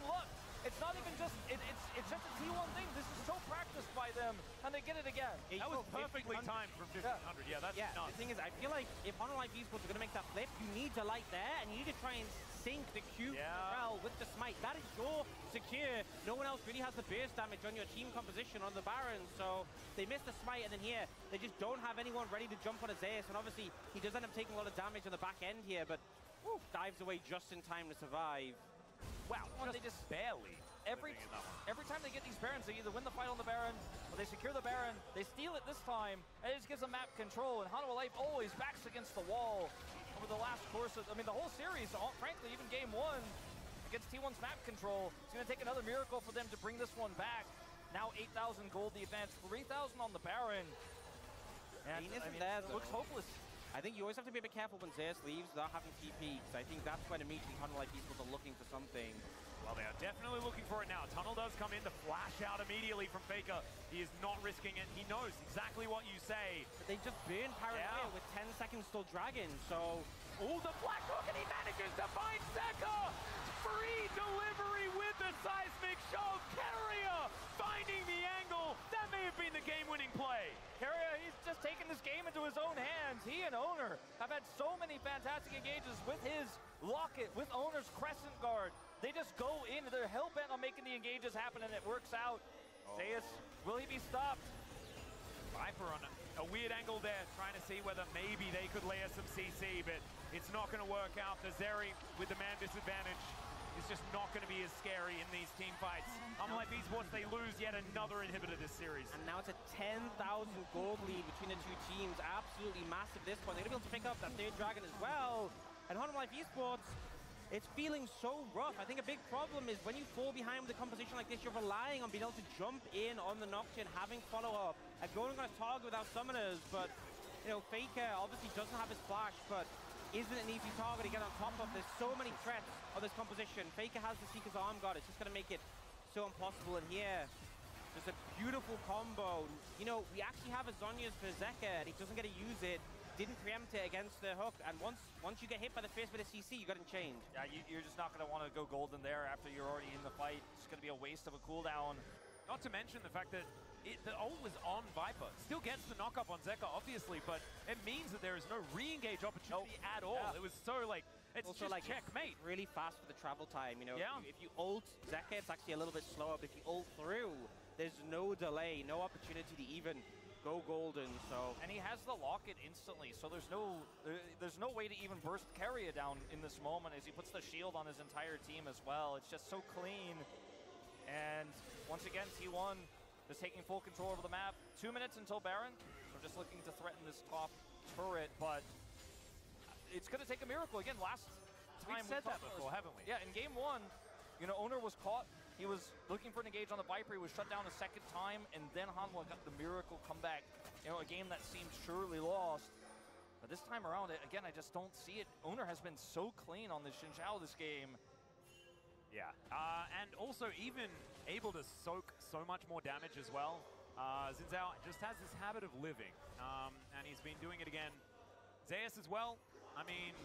luck. It's not even just, it's just a T1 thing. This is so practiced by them, and they get it again. That was perfectly timed from 1500. Yeah, that's nuts. The thing is, I feel like if Honor Life Esports are going to make that flip, you need to light there, and you need to try and sync the Q well with the smite. That is your secure. No one else really has the burst damage on your team composition on the Baron, so they miss the smite, and then here, they just don't have anyone ready to jump on a Zeus, and obviously, he does end up taking a lot of damage on the back end here, but dives away just in time to survive. Wow, they just barely. Every time they get these Barons, they either win the fight on the Baron, or they secure the Baron, they steal it this time, and it just gives them map control, and Hanwha Life always backs against the wall over the last course of, I mean, the whole series, frankly, even game 1, against T1's map control, it's going to take another miracle for them to bring this one back. Now 8,000 gold the advance, 3,000 on the Baron. And it looks hopeless. I think you always have to be a bit careful when Zeus leaves without having TP, because I think that's when immediately Honor Life Esports are looking for something. Well, they are definitely looking for it now. Tunnel does come in to flash out immediately from Faker. He is not risking it. He knows exactly what you say. But they just burn Paranoia with 10 seconds still dragging, so... Oh, the Black Hook, and he manages to find Zeka! Free delivery with the seismic shove. Carrier finding the angle. That may have been the game-winning play. Carrier, he's just taking this game into his own hands. He and Owner have had so many fantastic engages with his Locket, with Owner's Crescent Guard. They just go in, they're hell-bent on making the engages happen, and it works out. Zeus, will he be stopped? Viper on a weird angle there, trying to see whether maybe they could layer some CC, but it's not going to work out. The Zeri with the man disadvantage is just not going to be as scary in these team fights. Unlike Esports, they lose yet another inhibitor this series. And now it's a 10,000 gold lead between the two teams. Absolutely massive at this point. They're going to be able to pick up that third dragon as well. And Honor Life Esports, it's feeling so rough. I think a big problem is when you fall behind with a composition like this, you're relying on being able to jump in on the Nocturne, having follow-up, and going on a target without summoners. But, you know, Faker obviously doesn't have his flash, but isn't an easy target to get on top of. There's so many threats on this composition. Faker has the Seeker's Arm Guard. It's just going to make it so impossible. And here, just a beautiful combo. You know, we actually have a Zhonya's for Zeka, and he doesn't get to use it. Didn't preempt it against the hook, and once you get hit by the first bit of CC, you got to change. Yeah, you're just not going to want to go golden there after you're already in the fight. It's going to be a waste of a cooldown. Not to mention the fact that the ult was on Viper. Still gets the knock-up on Zeka, obviously, but it means that there is no re-engage opportunity at all. Yeah. It was so, like, it's also just like checkmate. Really fast for the travel time, you know? Yeah. If you ult Zeka, it's actually a little bit slower, but if you ult through, there's no delay, no opportunity to even go golden, so... And he has the Locket instantly, so there's no way to even burst Carrier down in this moment as he puts the shield on his entire team as well. It's just so clean. And once again, T1 is taking full control over the map. 2 minutes until Baron. We're just looking to threaten this top turret, but it's going to take a miracle. Again, last time we've said that before, haven't we? Yeah, in game 1, you know, Owner was caught. He was looking for an engage on the Viper. He was shut down a second time, and then Hanwha got the miracle comeback. You know, a game that seemed surely lost. But this time around, again, I just don't see it. Owner has been so clean on this Xin Zhao this game. Yeah, and also even able to soak so much more damage as well. Xin Zhao just has this habit of living, and he's been doing it again. Zeus as well. I mean,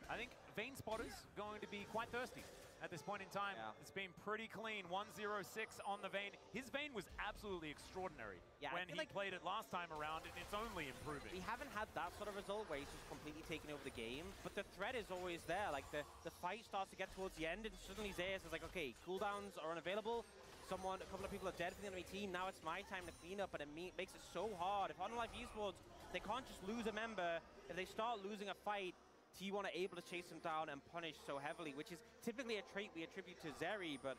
I think Vayne Spotter's going to be quite thirsty at this point in time. Yeah. It's been pretty clean. 1-0-6 on the Vayne. His Vayne was absolutely extraordinary when he played it last time around, and it's only improving. We haven't had that sort of result where he's just completely taken over the game, but the threat is always there. Like, the fight starts to get towards the end, and suddenly Zeus is like, okay, cooldowns are unavailable. A couple of people are dead for the enemy team. Now it's my time to clean up, and it makes it so hard. If Honor Life Esports, they can't just lose a member. If they start losing a fight, T1 are able to chase him down and punish so heavily, which is typically a trait we attribute to Zeri, but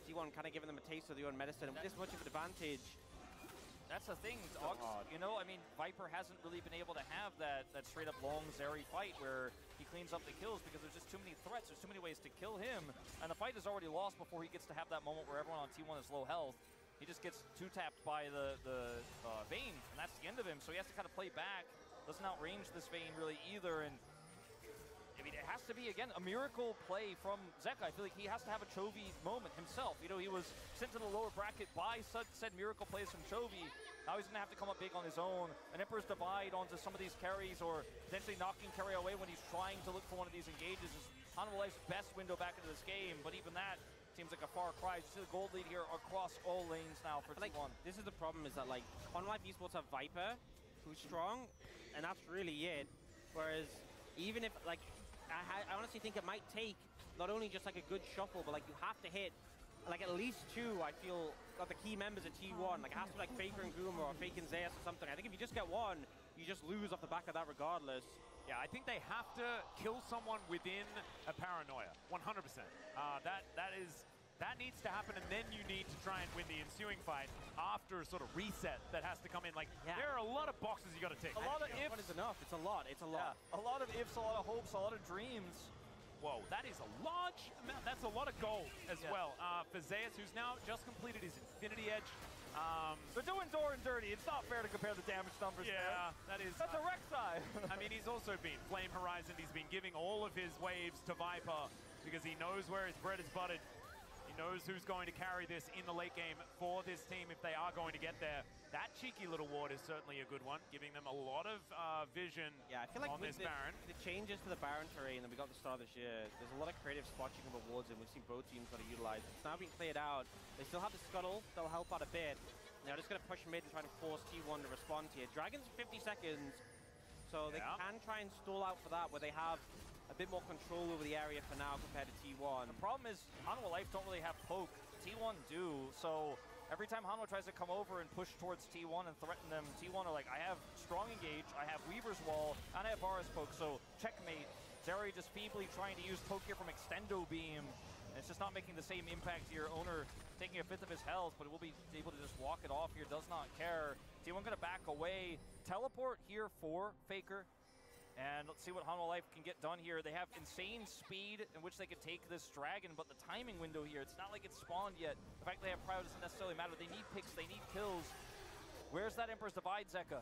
T1 kind of giving them a taste of their own medicine. And with this much of an advantage, That's the thing, Dogs. You know, I mean, Viper hasn't really been able to have that straight up long Zeri fight where he cleans up the kills because there's just too many threats. There's too many ways to kill him, and the fight is already lost before he gets to have that moment where everyone on T1 is low health. He just gets two-tapped by the Vayne, and that's the end of him. So he has to kind of play back. Doesn't outrange this Vayne really either, and I mean, it has to be, again, a miracle play from Zeka. I feel like he has to have a Chovy moment himself. You know, he was sent to the lower bracket by said miracle plays from Chovy. Now he's going to have to come up big on his own. An Emperor's Divide onto some of these carries or potentially knocking carry away when he's trying to look for one of these engages is Hanwha Life's best window back into this game. But even that seems like a far cry. You see the gold lead here across all lanes now for T1. This is the problem, is that, like, Hanwha Life Esports have Viper, who's strong, and that's really it. Whereas, even if, like, I honestly think it might take not only just like a good shuffle, but like you have to hit like at least two, I feel, of the key members of T1. Like it has to be like Faker and Guma or Fake and Zeus or something. I think if you just get one, you just lose off the back of that regardless. Yeah, I think they have to kill someone within a paranoia, 100%. That needs to happen, and then you need to try and win the ensuing fight after a sort of reset that has to come in. Like, there are a lot of boxes you got to tick. A lot of ifs. What is enough? It's a lot. It's a lot. Yeah, a lot of ifs, a lot of hopes, a lot of dreams. Whoa, that is a large amount. That's a lot of gold as well. For Zeus, who's now just completed his Infinity Edge. They're doing Door and Dirty. It's not fair to compare the damage numbers there. That's a Rek'Sai. I mean, he's also been Flame Horizon. He's been giving all of his waves to Viper because he knows where his bread is buttered. He knows who's going to carry this in the late game for this team if they are going to get there. That cheeky little ward is certainly a good one, giving them a lot of vision I feel like on this Baron. The changes to the Baron terrain that we got at the start of this year, there's a lot of creative spotting of rewards, and we've seen both teams got to utilize. It's now being played out. They still have the Scuttle. They'll help out a bit. They're just going to push mid and try to force T1 to respond here. Dragon's 50 seconds, so they can try and stall out for that, where they have a bit more control over the area for now compared to T1. The problem is Hanwha Life don't really have poke. T1 do, so every time Hanwha tries to come over and push towards T1 and threaten them, T1 are like, I have strong engage, I have Weaver's Wall, and I have Varus poke, so checkmate. Zeri just feebly trying to use poke here from Extendo Beam. And it's just not making the same impact here. Owner taking a fifth of his health, but will be able to just walk it off here, does not care. T1 gonna back away. Teleport here for Faker. And let's see what Hanwha Life can get done here. They have insane speed in which they could take this dragon, but the timing window here, it's not like it's spawned yet. The fact they have Prio doesn't necessarily matter. They need picks, they need kills. Where's that Emperor's Divide, Zeka?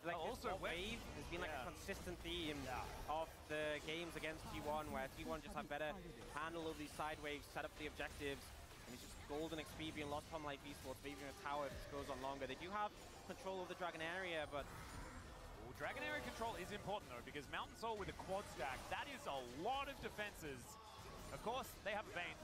Like also wave has been like a consistent theme of the games against T1, where T1 just have better handle of these side waves, set up the objectives, and it's just golden XP being lost from Life Esports, maybe a tower if this goes on longer. They do have control of the Dragon area, but Dragon area control is important though, because Mountain Soul with a quad stack, that is a lot of defenses. Of course, they have a Vayne.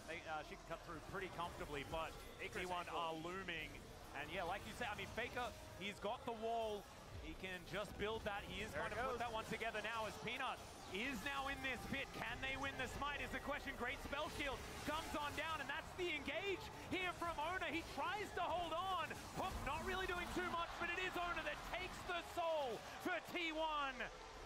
She can cut through pretty comfortably, but T1 are looming. And yeah, like you said, I mean, Faker, he's got the wall. He can just build that. He is going to put that one together now as Peanut is now in this pit. Can they win the smite is the question. Great spell shield comes on down, and that's the engage here from Owner. He tries to hold on. Hook not really doing too much, but it is Owner that takes the soul for T1.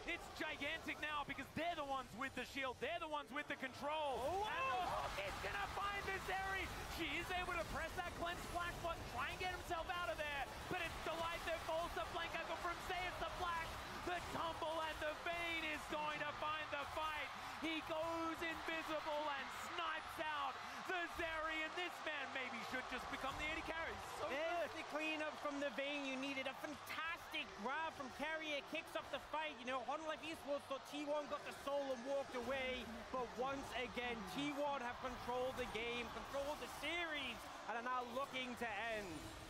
It's gigantic now because they're the ones with the shield. They're the ones with the control. And the Hook is going to find the Zeri. She is able to press that cleanse flash button, try and get himself out of there. But it's Delight that falls to flank angle from Zeus the Flash. The tumble and the Vayne is going to find the fight. He goes invisible and snipes out the Zeri, and this man maybe should just become the AD carry. So there's the cleanup from the Vayne. You needed a fantastic grab from Carrier, kicks up the fight. You know, Hanwha Life Esports thought T1 got the soul and walked away, but once again, T1 have controlled the game, controlled the series, and are now looking to end.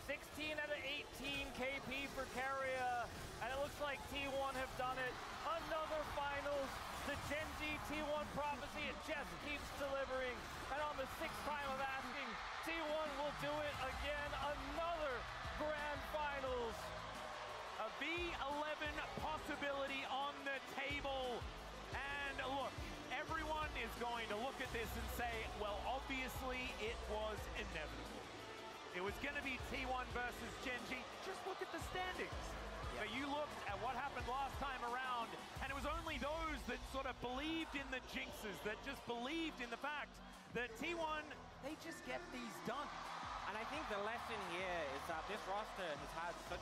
16 out of 18 KP for Carrier, and it looks like T1 have done it. Another finals. The Gen Z T1 prophecy, it just keeps delivering. And on the 6th time of asking, T1 will do it again. Another grand finals. A V11 possibility on the table. And look, everyone is going to look at this and say, well, obviously it was inevitable. It was going to be T1 versus Gen G. Just look at the standings. But you looked at what happened last time around, and it was only those that sort of believed in the jinxes, that just believed in the fact that T1, they just get these done. And I think the lesson here is that this roster has had such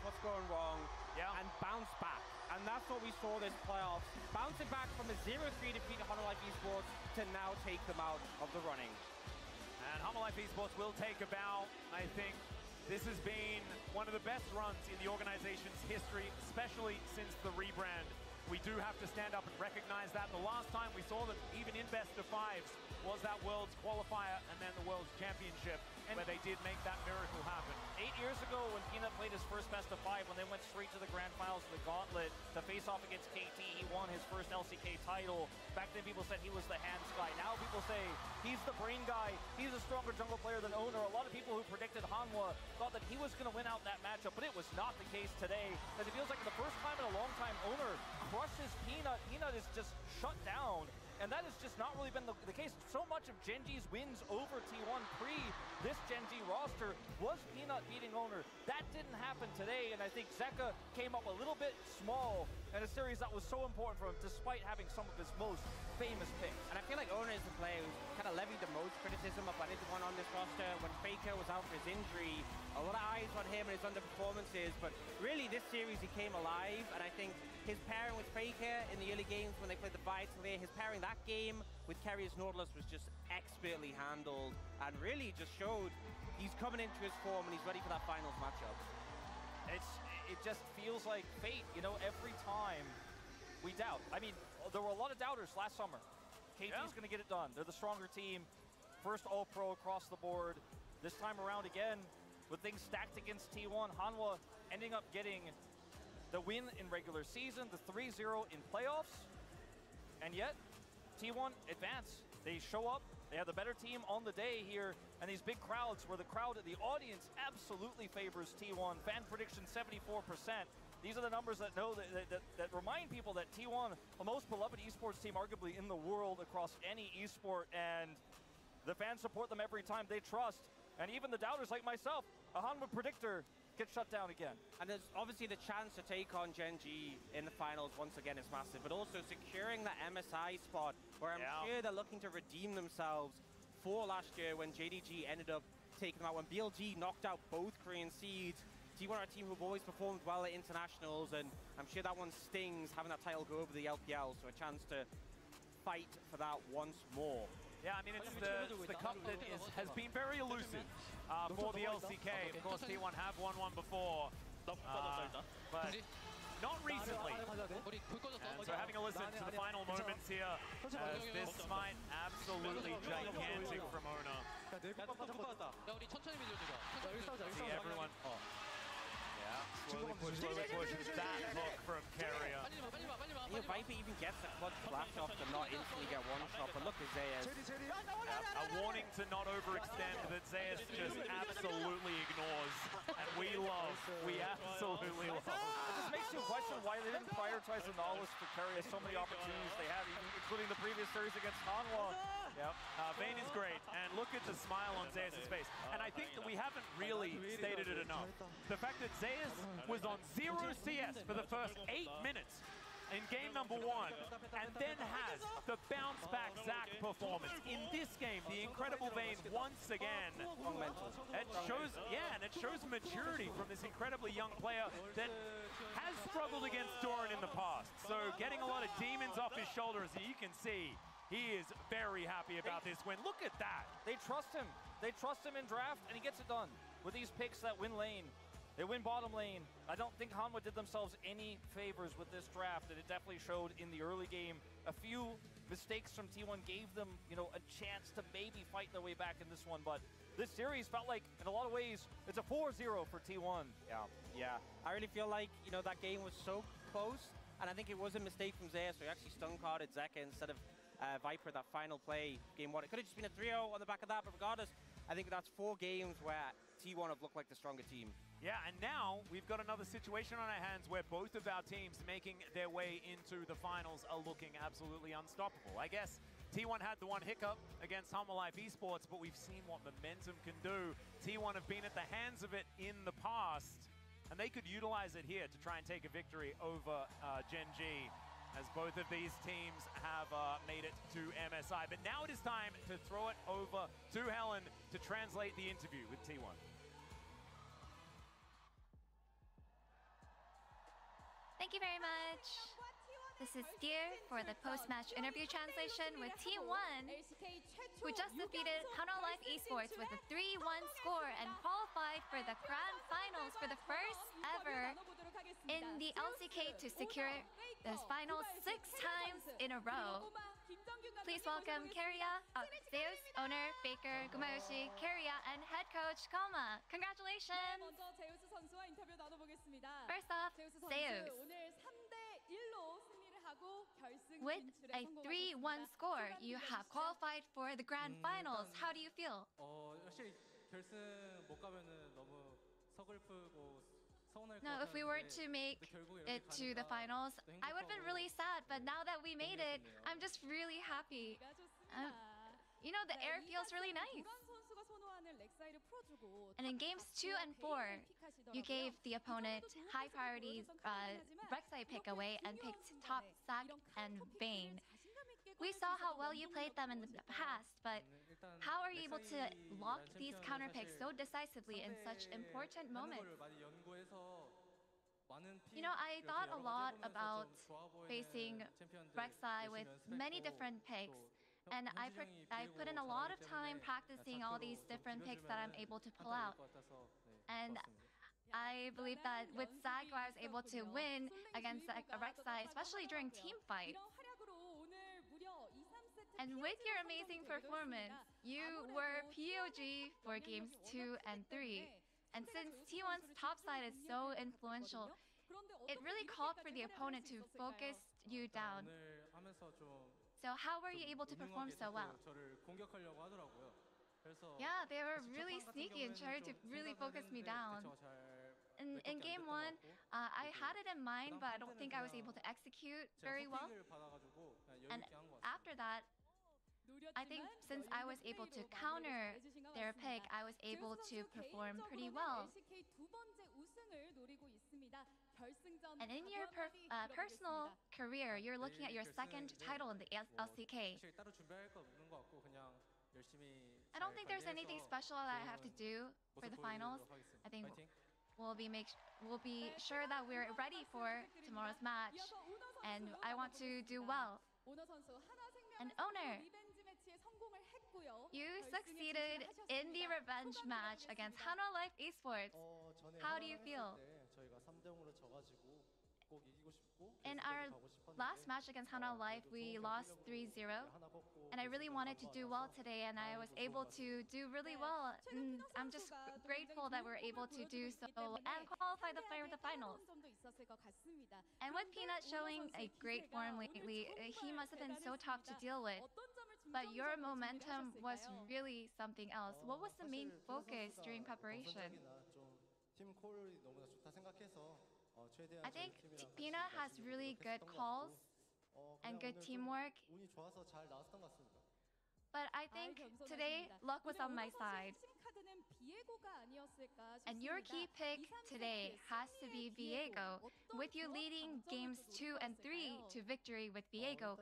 what's going wrong and bounce back. And that's what we saw this playoffs. Bouncing back from a 0-3 defeat at Hololive Esports to now take them out of the running. And Hololive Esports will take a bow. I think this has been one of the best runs in the organization's history, especially since the rebrand. We do have to stand up and recognize that. The last time we saw them, even in best of fives, was that Worlds qualifier and then the Worlds Championship, where they did make that miracle happen. 8 years ago, when Peanut played his first best of five, when they went straight to the grand finals of the Gauntlet to face off against KT, he won his first LCK title. Back then, people said he was the hands guy. Now people say he's the brain guy. He's a stronger jungle player than Owner. A lot of people who predicted Hanwha thought that he was going to win out that matchup, but it was not the case today. As it feels like the first time in a long time, Owner crushes Peanut. Peanut is just shut down. And that has just not really been the case. So much of Gen G's wins over T1 pre this Gen G roster was Peanut beating Owner. That didn't happen today, and I think Zeka came up a little bit small in a series that was so important for him, despite having some of his most famous picks. And I feel like Owner is the player who's kind of levied the most criticism of anyone on this roster. When Faker was out for his injury, a lot of eyes on him and his underperformances, but really this series he came alive, and I think his pairing with Faker in the early games when they played the Vital there, his pairing that game with Kerry's Nautilus was just expertly handled and really just showed he's coming into his form and he's ready for that finals matchup. It just feels like fate, you know, every time we doubt. I mean, there were a lot of doubters last summer. KT's going to get it done. They're the stronger team. First All-Pro across the board. This time around again, with things stacked against T1, Hanwha ending up getting the win in regular season, the 3-0 in playoffs, and yet T1 advance. They show up, they have the better team on the day here, and these big crowds where the audience absolutely favors T1. Fan prediction 74%. These are the numbers that that remind people that T1, the most beloved esports team arguably in the world across any esport, and the fans support them every time. They trust, and even the doubters like myself, a Hanwha predictor, get shut down again. And there's obviously the chance to take on Gen G in the finals once again is massive, but also securing that MSI spot where I'm sure they're looking to redeem themselves for last year when JDG ended up taking them out. When BLG knocked out both Korean seeds, T1 are a team who've always performed well at internationals, and I'm sure that one stings having that title go over the LPL, so a chance to fight for that once more. Yeah, I mean, it's the cup that has been very elusive for the LCK. Of course, T1 have won one before, but not recently. And so having a listen to the final moments here, as this might absolutely gigantic from Owner. See everyone. Slowly push. That look from Carrier. Yeah, Viper even gets a clutch flash off to not instantly get one shot, but look at Zayas. A warning to not overextend that Zayas just absolutely ignores. And we absolutely love. It just makes you question why they didn't prioritize the Nautilus for Carrier. So many opportunities they had, including the previous series against Hanwha. Yep, Vayne is great, and look at the smile on Zayas' face. And I think that we haven't really stated it enough. The fact that Zayas was on 0 CS for the first 8 minutes in game number 1, and then has the bounce back Zac performance. In this game, the incredible Vayne once again. It shows, and it shows maturity from this incredibly young player that has struggled against Doran in the past. So getting a lot of demons off his shoulders, and you can see he is very happy about this win. Look at that. They trust him. They trust him in draft, and he gets it done with these picks that win lane. They win bottom lane. I don't think Hanwha did themselves any favors with this draft, and it definitely showed in the early game. A few mistakes from T1 gave them, you know, a chance to maybe fight their way back in this one, but this series felt like, in a lot of ways, it's a 4-0 for T1. Yeah. I really feel like, you know, that game was so close, and I think it was a mistake from Zaya, so he actually stun carded Zeka instead of Viper that final play, game 1. It could have just been a 3-0 on the back of that, but regardless, I think that's 4 games where T1 have looked like the stronger team. Yeah, and now we've got another situation on our hands where both of our teams making their way into the finals are looking absolutely unstoppable. I guess T1 had the one hiccup against Hololive Esports, but we've seen what momentum can do. T1 have been at the hands of it in the past, and they could utilize it here to try and take a victory over Gen G. as both of these teams have made it to MSI. But now it is time to throw it over to Helen to translate the interview with T1. Thank you very much. This is Dear for the post-match interview translation with T1, who just defeated Hanwha Life Esports with a 3-1 score and qualified for the grand finals for the first ever in the LCK to secure this final 6 times in a row. Please welcome Zeus, owner, Faker, Gumayoshi, Keria, and head coach Koma. Congratulations! First off, Zeus. With a 3-1 score, you have qualified for the grand finals. How do you feel? No, if we were to make it to the finals, I would have been really sad, but now that we made it, I'm just really happy. You know, the air feels really nice. And in games 2 and 4, you gave the opponent high priority Rek'Sai pick away and picked top, Zac, and Vayne. We saw how well you played them in the past, but how are you able to lock these counter picks so decisively in such important moments? You know, I thought a lot about facing Rek'Sai with many different picks. And I put in a lot of time practicing all these different picks that I'm able to pull out. And I believe that with Zac, I was able to win against Rek'Sai, especially during team fight. And with your amazing performance, you were POG for games 2 and 3. And since T1's top side is so influential, it really called for the opponent to focus you down. So how were you able to perform so well? Yeah, they were really sneaky and tried to really focus me down. In game 1, I had it in mind, but I don't think I was able to execute very well. And after that, I think since I was able to counter their pick, I was able to perform pretty well. And in your personal career, you're looking at your second title in the LCK. I don't think there's anything special that I have to do for the finals. I think we'll be sure that we're ready for tomorrow's match, and I want to do well. And Owner, you succeeded in the revenge match against Hanwha Life Esports. How do you feel? In our last match against Hanwha Life, we lost 3-0. And I really wanted to do well today, and I was able to do really well. And I'm just grateful that we're able to do so and qualify for the finals. And with Peanut showing a great form lately, he must have been so tough to deal with. But your momentum was really something else. What was the main focus during preparation? I think Peanut has really good calls and good teamwork. But I think today, luck was on my side. And your key pick today has to be Viego. With you leading games 2 and 3 to victory with Viego,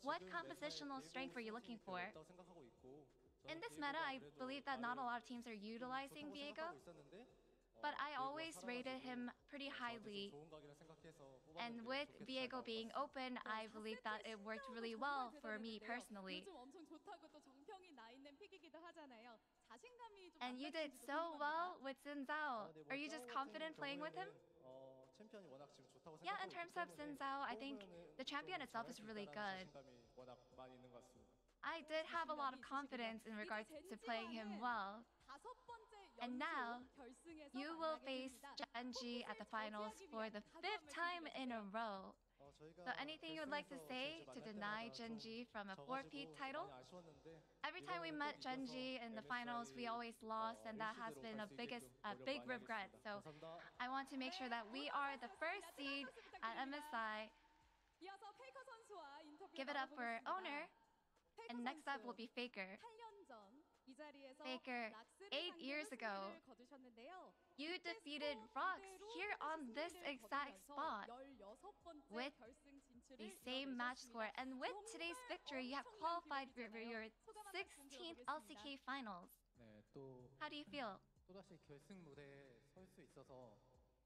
what compositional strength were you looking for? In this meta, I believe that not a lot of teams are utilizing Viego. But I always rated him pretty highly. And with Viego being open, I believe that it worked really well for me personally. And you did so well with Xin Zhao. Are you just confident playing with him? Yeah, in terms of Xin Zhao, I think the champion itself is really good. I did have a lot of confidence in regards to playing him well. And now, you will face Genji at the finals for the 5th time in a row. So anything you would like to say to deny Genji from a 4-peat title? Every time we met Genji in the finals, we always lost, and that has been a big regret. So I want to make sure that we are the first seed at MSI. Give it up for Owner. And next up will be Faker. Faker, 8 years ago, you defeated Rox here on this exact spot with the same match score. And with today's victory, you have qualified for your 16th LCK finals. 네, 또 How do you feel? 또다시 결승 무대에 설 수 있어서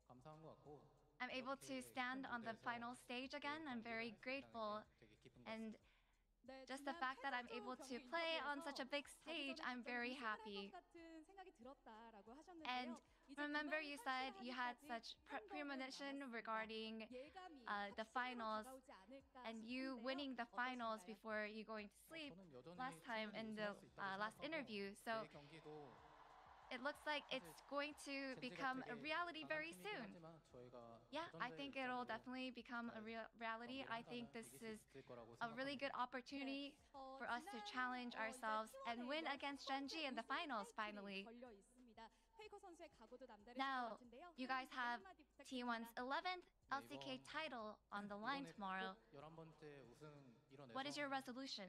감사한 것 같고. I'm able to stand on the final stage again. I'm very grateful. And just the fact that I'm able to play on such a big stage, I'm very happy. And remember, you said you had such premonition regarding the finals and you winning the finals before you going to sleep last time in the last interview. So it looks like it's going to become a reality very soon. Yeah, I think it'll definitely become a reality. I think this is a really good opportunity for us to challenge ourselves and win against Genji in the finals finally. Now, you guys have T1's 11th LCK title on the line tomorrow. What is your resolution?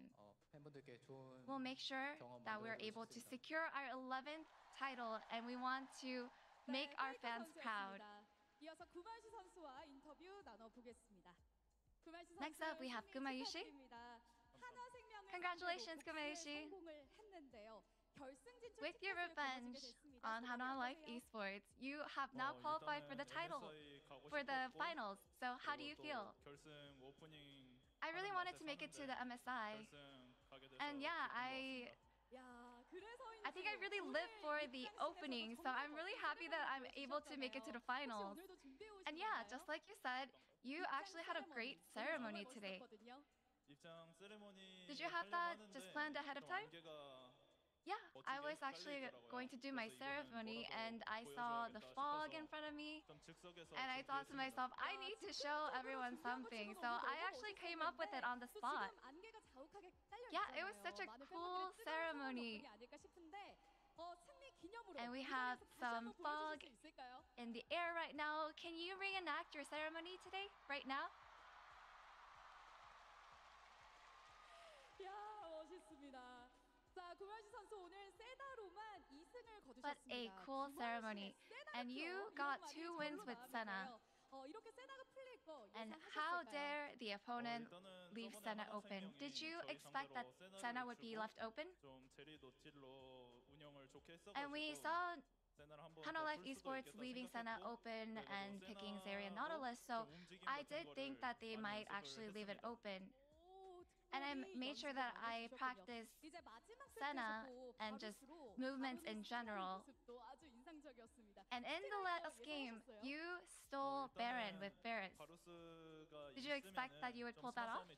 We'll make sure that we're able to secure our 11th title and we want to make our fans proud. Next up, we have Gumayushi. Congratulations, Gumayushi. With your revenge on Hana Life Esports, you have now qualified for the title, for the finals. So how do you feel? I really wanted to make it to the MSI. And yeah, I think I really lived for the opening, so I'm really happy that I'm able to make it to the finals. And yeah, just like you said, you actually had a great ceremony today. Did you have that just planned ahead of time? Yeah, I was actually going to do my ceremony and I saw the fog in front of me and I thought to myself, I need to show everyone something. So I actually came up with it on the spot. Yeah, it was such a cool ceremony. And we have some fog in the air right now. Can you reenact your ceremony today, right now? What a cool ceremony. And you got 2 wins with Senna. And how dare the opponent leave Senna open? Did you expect that Senna would be left open? And we saw Hana Life Esports leaving Senna open and picking Zeri and Nautilus, so I did think that they might actually leave it open. And I made sure that I practiced Senna and just movements in general. And in the last game, you stole Baron with Varus. Did you expect that you would pull that off?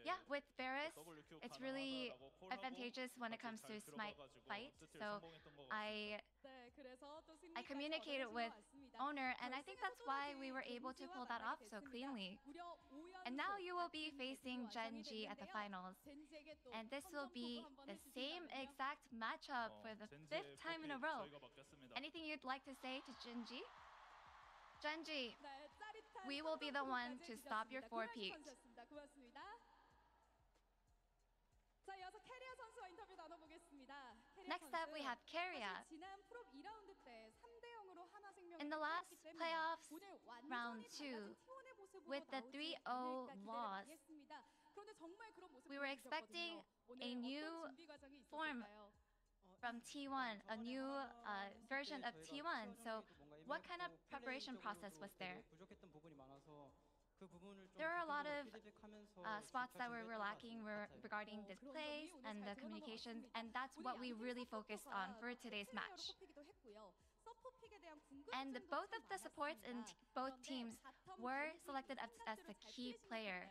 Yeah, with Varus, it's really advantageous when it comes to smite fight. So I communicated with owner, and I think that's why we were able to pull that off so cleanly. And now you will be facing Genji at the finals. And this will be the same exact matchup for the 5th time in a row. Anything you'd like to say to Genji? Genji, we will be the one to stop your 4-peat. Next up, we have Keria. In the last playoffs, round 2, with the 3-0 loss, we were expecting a new form from T1, a new version of T1. So what kind of preparation process was there? There are a lot of spots that we were lacking regarding the plays and the communications, and that's what we really focused on for today's match. And both of the supports in both teams were selected as the key player.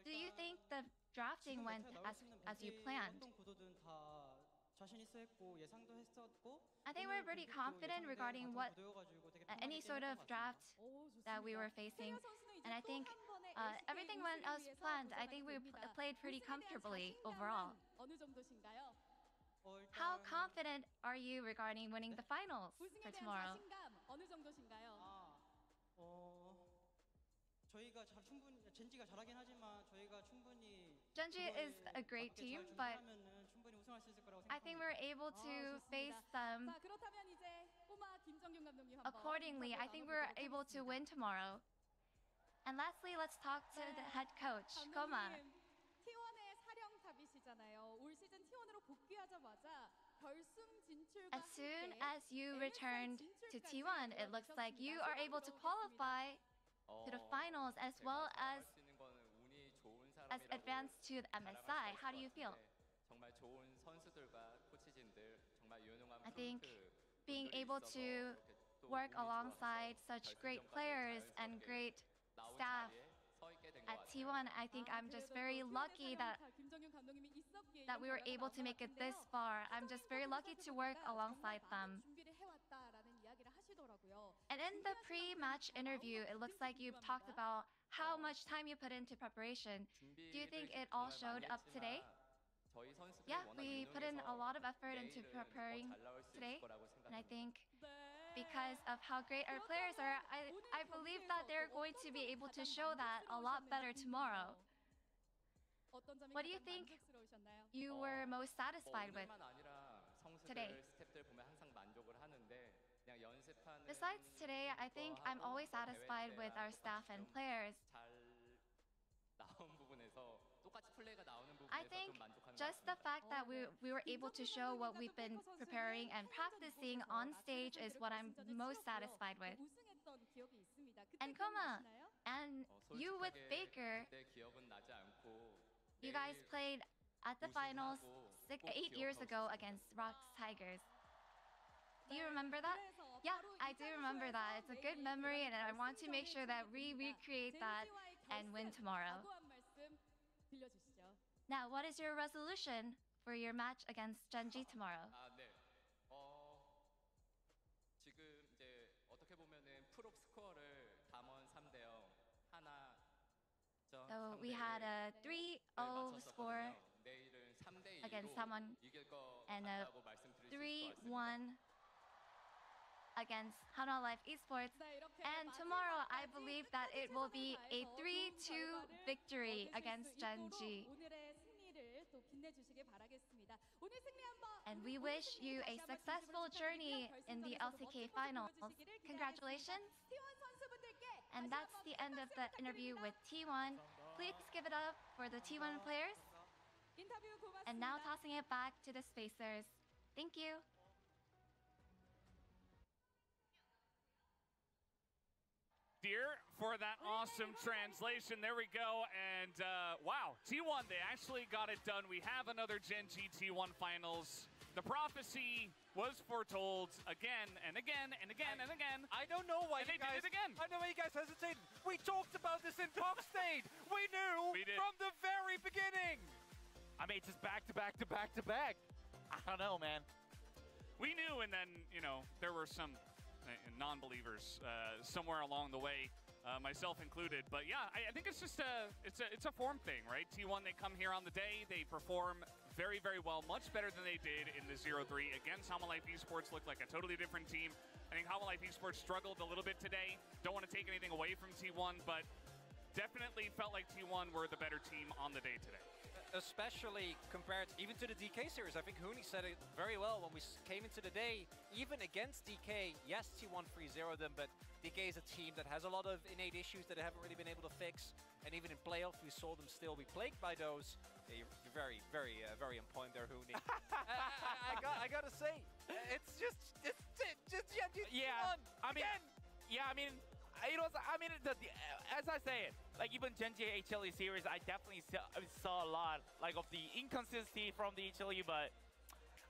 Do you think the drafting went as you planned? I think we're pretty confident regarding any sort of draft that we were facing. And I think everything went as planned. I think we played pretty comfortably overall. How confident are you regarding winning the finals for tomorrow? Genji is a great team, but I think we're able to face them accordingly. I think we're able to win tomorrow. And lastly, let's talk to the head coach, Koma. T1의 사령탑이시잖아요. 올 시즌 T1으로 복귀하자마자 결승 진출과 As soon as you returned to T1, it looks like you are able to qualify to the finals as well as advance to the MSI. How do you feel? I think being able to work alongside such great players and great staff at T1, I think I'm just very lucky that we were able to make it this far. I'm just very lucky to work alongside them. And in the pre-match interview, it looks like you've talked about how much time you put into preparation. Do you think it all showed up today? Yeah, we put in a lot of effort into preparing today, and I think because of how great our players are, I believe that they're going to be able to show that a lot better tomorrow. What do you think you were most satisfied with today? Besides today, I think I'm always satisfied with our staff and players. I think just the fact that we were able to show what we've been preparing and practicing on stage is what I'm most satisfied with. And Koma, and you with Baker, you guys played at the finals 8 years ago against Rock Tigers. Do you remember that? Yeah, I do remember that. It's a good memory, and I want to make sure that we recreate that and win tomorrow. Now, what is your resolution for your match against Genji tomorrow? So we had a 3-0 score against someone and a 3-1 against Hanwha Life Esports. And tomorrow, I believe that it will be a 3-2 victory against Genji. And we wish you a successful journey in the LCK finals. Congratulations. And that's the end of the interview with T1. Please give it up for the T1 players. And now tossing it back to the Spacers. Thank you. Dear, for that awesome translation. There we go. And wow, T1, they actually got it done. We have another Genji T1 finals. The prophecy was foretold again and again and again and again. I don't know why they did it again. I don't know why you guys hesitated. We talked about this in top stage. We knew from the very beginning. I mean, just back to back to back to back. I don't know, man. We knew, and then, you know, there were some non-believers somewhere along the way, myself included. But yeah, I think it's just it's a form thing, right? T1, they come here on the day, they perform very, very well, much better than they did in the 0-3 against Hanwha Life Esports. Looked like a totally different team. I think Hanwha Life Esports struggled a little bit today. Don't want to take anything away from T1, but definitely felt like T1 were the better team on the day today. Especially compared even to the DK series. I think Hooney said it very well when we came into the day. Even against DK, yes, T1 3-0'd them, but DK is a team that has a lot of innate issues that they haven't really been able to fix. And even in playoffs, we saw them still be plagued by those. Yeah, you're very, very, very on point there, Hooney. I gotta say, it's just yeah. I mean, yeah. I mean, it was. I mean, as I say it, like even Genji HLE series, I definitely saw a lot like of the inconsistency from the HLE, but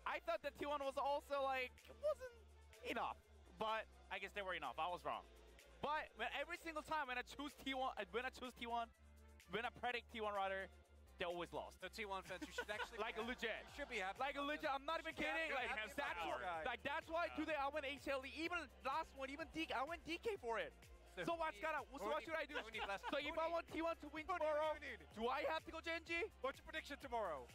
I thought that T1 was also like wasn't enough. But I guess they were enough. I was wrong. But every single time when I choose T1, when I predict T1 rather, they always lost. The T1 fans, you should actually like legit. You should be happy. Like legit. I'm not even kidding. Like that's why today I went HLE. Even last one, even DK, I went DK for it. So what should I do? So if I want T1 to win tomorrow, do I have to go Genji? What's your prediction tomorrow?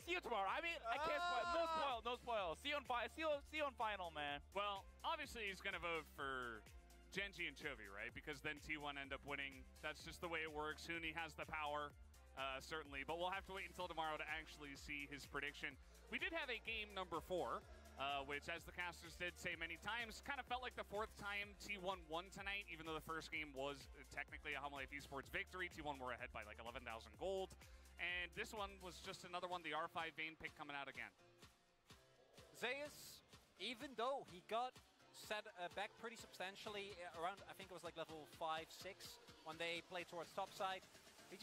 See you tomorrow. I mean, I can't spoil. No spoil. See you on final, man. Well, obviously he's gonna vote for Genji and Chovy, right? Because then T1 end up winning. That's just the way it works. Hooney has the power, certainly. But we'll have to wait until tomorrow to actually see his prediction. We did have a game number 4 which, as the casters did say many times, kind of felt like the fourth time T1 won tonight, even though the first game was technically a Homelife Esports victory. T1 were ahead by like 11,000 gold. And this one was just another one, the R5 Vayne pick coming out again. Zeus, even though he got set back pretty substantially around, I think it was like level 5, 6, when they played towards topside, it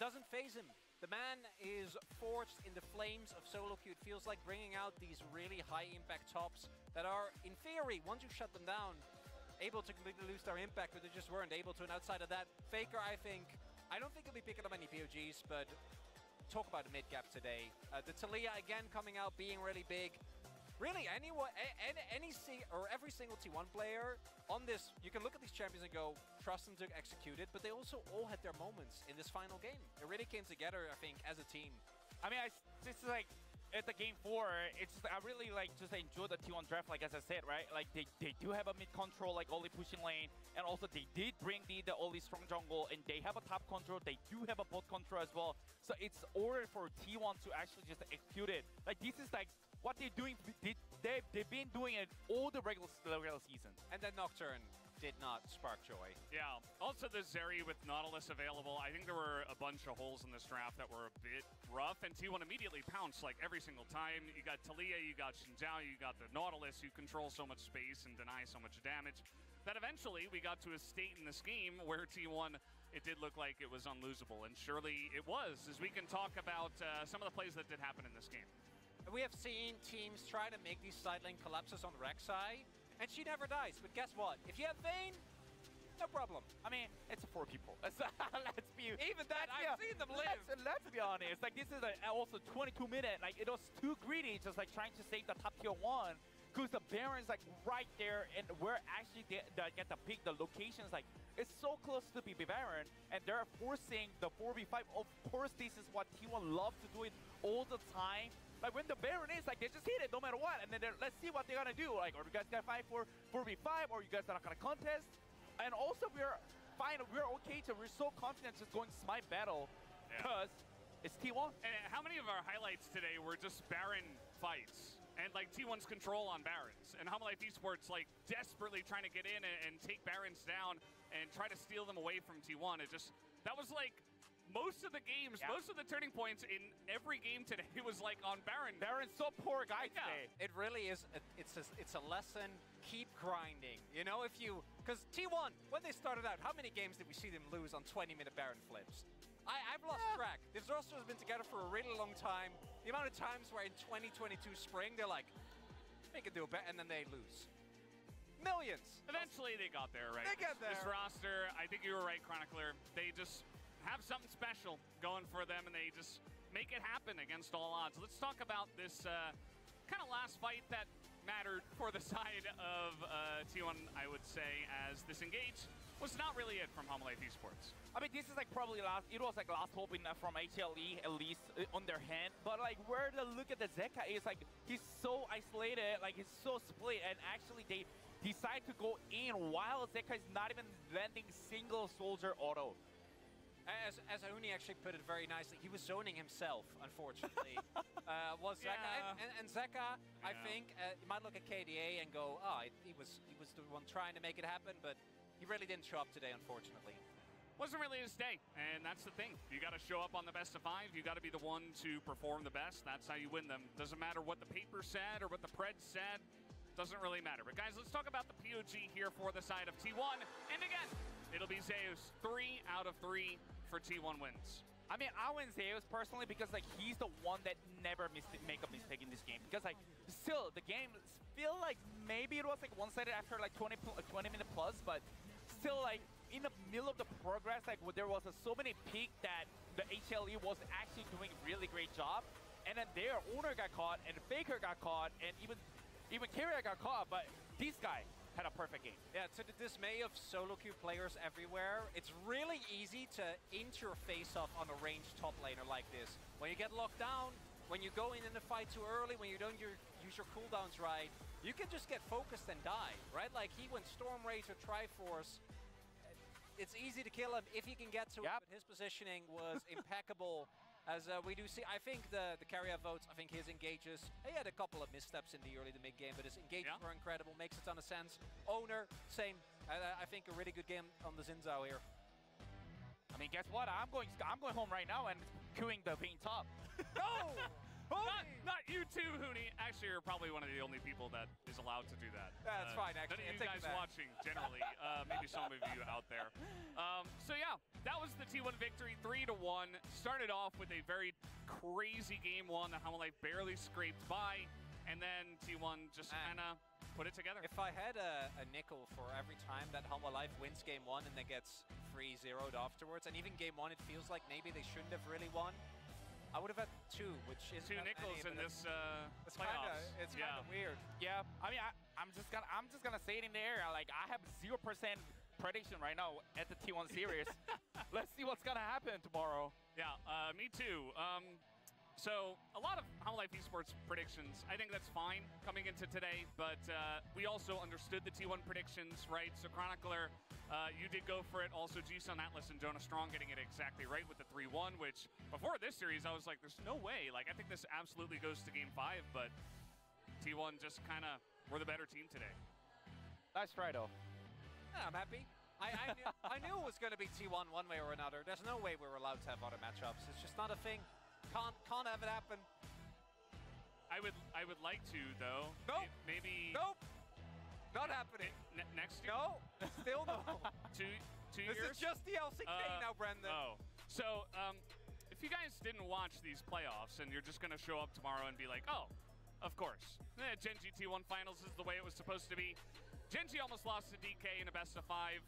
doesn't phase him. The man is forged in the flames of solo queue. It feels like bringing out these really high impact tops that are, in theory, once you shut them down, able to completely lose their impact, but they just weren't able to. And outside of that, Faker, I don't think he'll be picking up any POGs, but talk about the mid gap today. The Talia again coming out, being really big. Really, anyone, every single T1 player on this, you can look at these champions and go, trust them to execute it, but they also all had their moments in this final game. It really came together, I think, as a team. I mean, it's like, at the game 4, it's just, I really like just enjoy the T1 draft, like as I said, right? Like they do have a mid control, like Oli pushing lane, and also they did bring the Oli strong jungle, and they have a top control. They do have a bot control as well. So it's ordered for T1 to actually just execute it. Like this is like what they're doing. They've been doing it all the regular season. And then Nocturne did not spark joy. Yeah. Also, the Zeri with Nautilus available. I think there were a bunch of holes in this draft that were a bit rough, and T1 immediately pounced like every single time. You got Talia, you got Xinjiao, you got the Nautilus, who control so much space and deny so much damage, that eventually we got to a state in this game where T1, it did look like it was unlosable, and surely it was, as we can talk about some of the plays that did happen in this game. We have seen teams try to make these side lane collapses on Rek'Sai, and she never dies. But guess what? If you have Vayne, no problem. I mean, it's 4 people. Let's be even that. I've seen them live. Let's be honest. Like this is also 22 minutes. Like it was too greedy, just like trying to save the top tier 1, because the Baron's like right there, and we're actually get the pick. The locations like it's so close to be Baron, and they're forcing the 4v5. Of course, this is what T1 loves to do it all the time. Like when the Baron is like, they just hit it no matter what, and then let's see what they're gonna do. Like, are you guys gonna fight for 4v5, or you guys are not gonna contest? And also, we're fine. We're okay. We're so confident just going smite battle because it's T1. And how many of our highlights today were just Baron fights and like T1's control on Barons, and Homelife Esports like desperately trying to get in and take Barons down and try to steal them away from T1. That was like most of the games, most of the turning points in every game today was like on Baron. Baron's so poor guy today. It really is. It's a lesson. Keep grinding. You know, because T1, when they started out, how many games did we see them lose on 20-minute Baron flips? I've lost track. This roster has been together for a really long time. The amount of times where in 2022 spring, they're like, they can do it better, and then they lose. Millions. Eventually they got there, right? They get there. This roster, I think you were right, Chronicler. They just have something special going for them, and they just make it happen against all odds. Let's talk about this kind of last fight that mattered for the side of T1, I would say, as this engage was not really it from Homelife Esports. I mean, this is like probably it was like last hope from HLE, at least on their hand. But like where the look at the Zeka is like, he's so isolated, like he's so split, and actually they decide to go in while Zeka is not even landing single soldier auto. As Uni actually put it very nicely, he was zoning himself, unfortunately. Was Zeka. And Zeka, I think, you might look at KDA and go, oh, he was the one trying to make it happen, but he really didn't show up today, unfortunately. Wasn't really his day, and that's the thing. You got to show up on the best of 5. You got to be the one to perform the best. That's how you win them. Doesn't matter what the paper said or what the pred said. Doesn't really matter. But guys, let's talk about the POG here for the side of T1. And again, it'll be Zeus. 3 out of 3 for T1 wins. I mean, I win Zeus personally because like he's the one that never make a mistake in this game. Because like still the game feel like maybe it was like one-sided after like 20 minute plus, but still like in the middle of the progress, like there was so many peak that the HLE was actually doing a really great job, and then their owner got caught, and Faker got caught, and even Carrier got caught, but this guy had a perfect game. Yeah, to the dismay of solo queue players everywhere, it's really easy to interface off on a ranged top laner like this. When you get locked down, when you go in the fight too early, when you don't use your cooldowns right, you can just get focused and die, right? Like he went Storm Rage or Triforce. It's easy to kill him if he can get to it, but his positioning was impeccable. As we do see, I think the carrier votes, I think his engages, he had a couple of missteps in the early to mid game, but his engages were incredible, makes a ton of sense. Owner, same. I think a really good game on the Xin Zhao here. I mean, guess what? I'm going home right now and queuing the paint top. No! Not you too, Hooney. Actually, you're probably one of the only people that is allowed to do that. That's fine, actually. None of you guys watching, generally. Maybe some of you out there. So yeah, that was the T1 victory, 3-1. Started off with a very crazy game one that Humble Life barely scraped by, and then T1 just kind of put it together. If I had a nickel for every time that Humble Life wins game one and then gets 3-0'd afterwards, and even game one, it feels like maybe they shouldn't have really won. I would have had 2, which is 2 nickels in this playoffs. It's kind of weird. Yeah, I mean, I'm just gonna say it in the air. Like, I have 0% prediction right now at the T1 series. Let's see what's gonna happen tomorrow. Yeah, me too. So a lot of Humble Life Esports predictions, I think that's fine coming into today, but we also understood the T1 predictions, right? So Chronicler, you did go for it. Also G-Sun Atlas and Jonah Strong getting it exactly right with the 3-1, which before this series, I was like, there's no way. Like, I think this absolutely goes to game 5, but T1 just kind of were the better team today. Nice try, though. Yeah, I'm happy. I knew it was going to be T1 one way or another. There's no way we were allowed to have other matchups. It's just not a thing. Can't have it happen. I would like to, though. Nope. Maybe. Nope. Not happening. Next year? No. Still no. Two years? This is just the LCK now, Brendan. Oh. So, if you guys didn't watch these playoffs and you're just going to show up tomorrow and be like, oh, of course. Gen.G T1 Finals is the way it was supposed to be. Gen.G almost lost to DK in a best-of-5.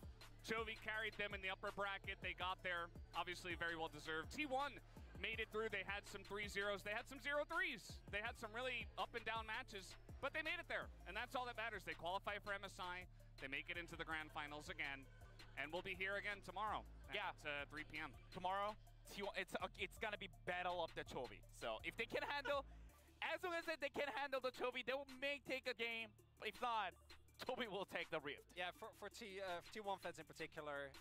Chovy carried them in the upper bracket. They got there. Obviously, very well deserved. T1 made it through. They had some 3-0s. They had some 0-3s. They had some really up-and-down matches, but they made it there, and that's all that matters. They qualify for MSI. They make it into the grand finals again, and we'll be here again tomorrow at 3 p.m. Tomorrow, it's going to be battle of the Chovy. So if they can handle, as long as they can handle the Chovy, they may take a game. If not, Chovy will take the rift. Yeah, for T1 fans in particular,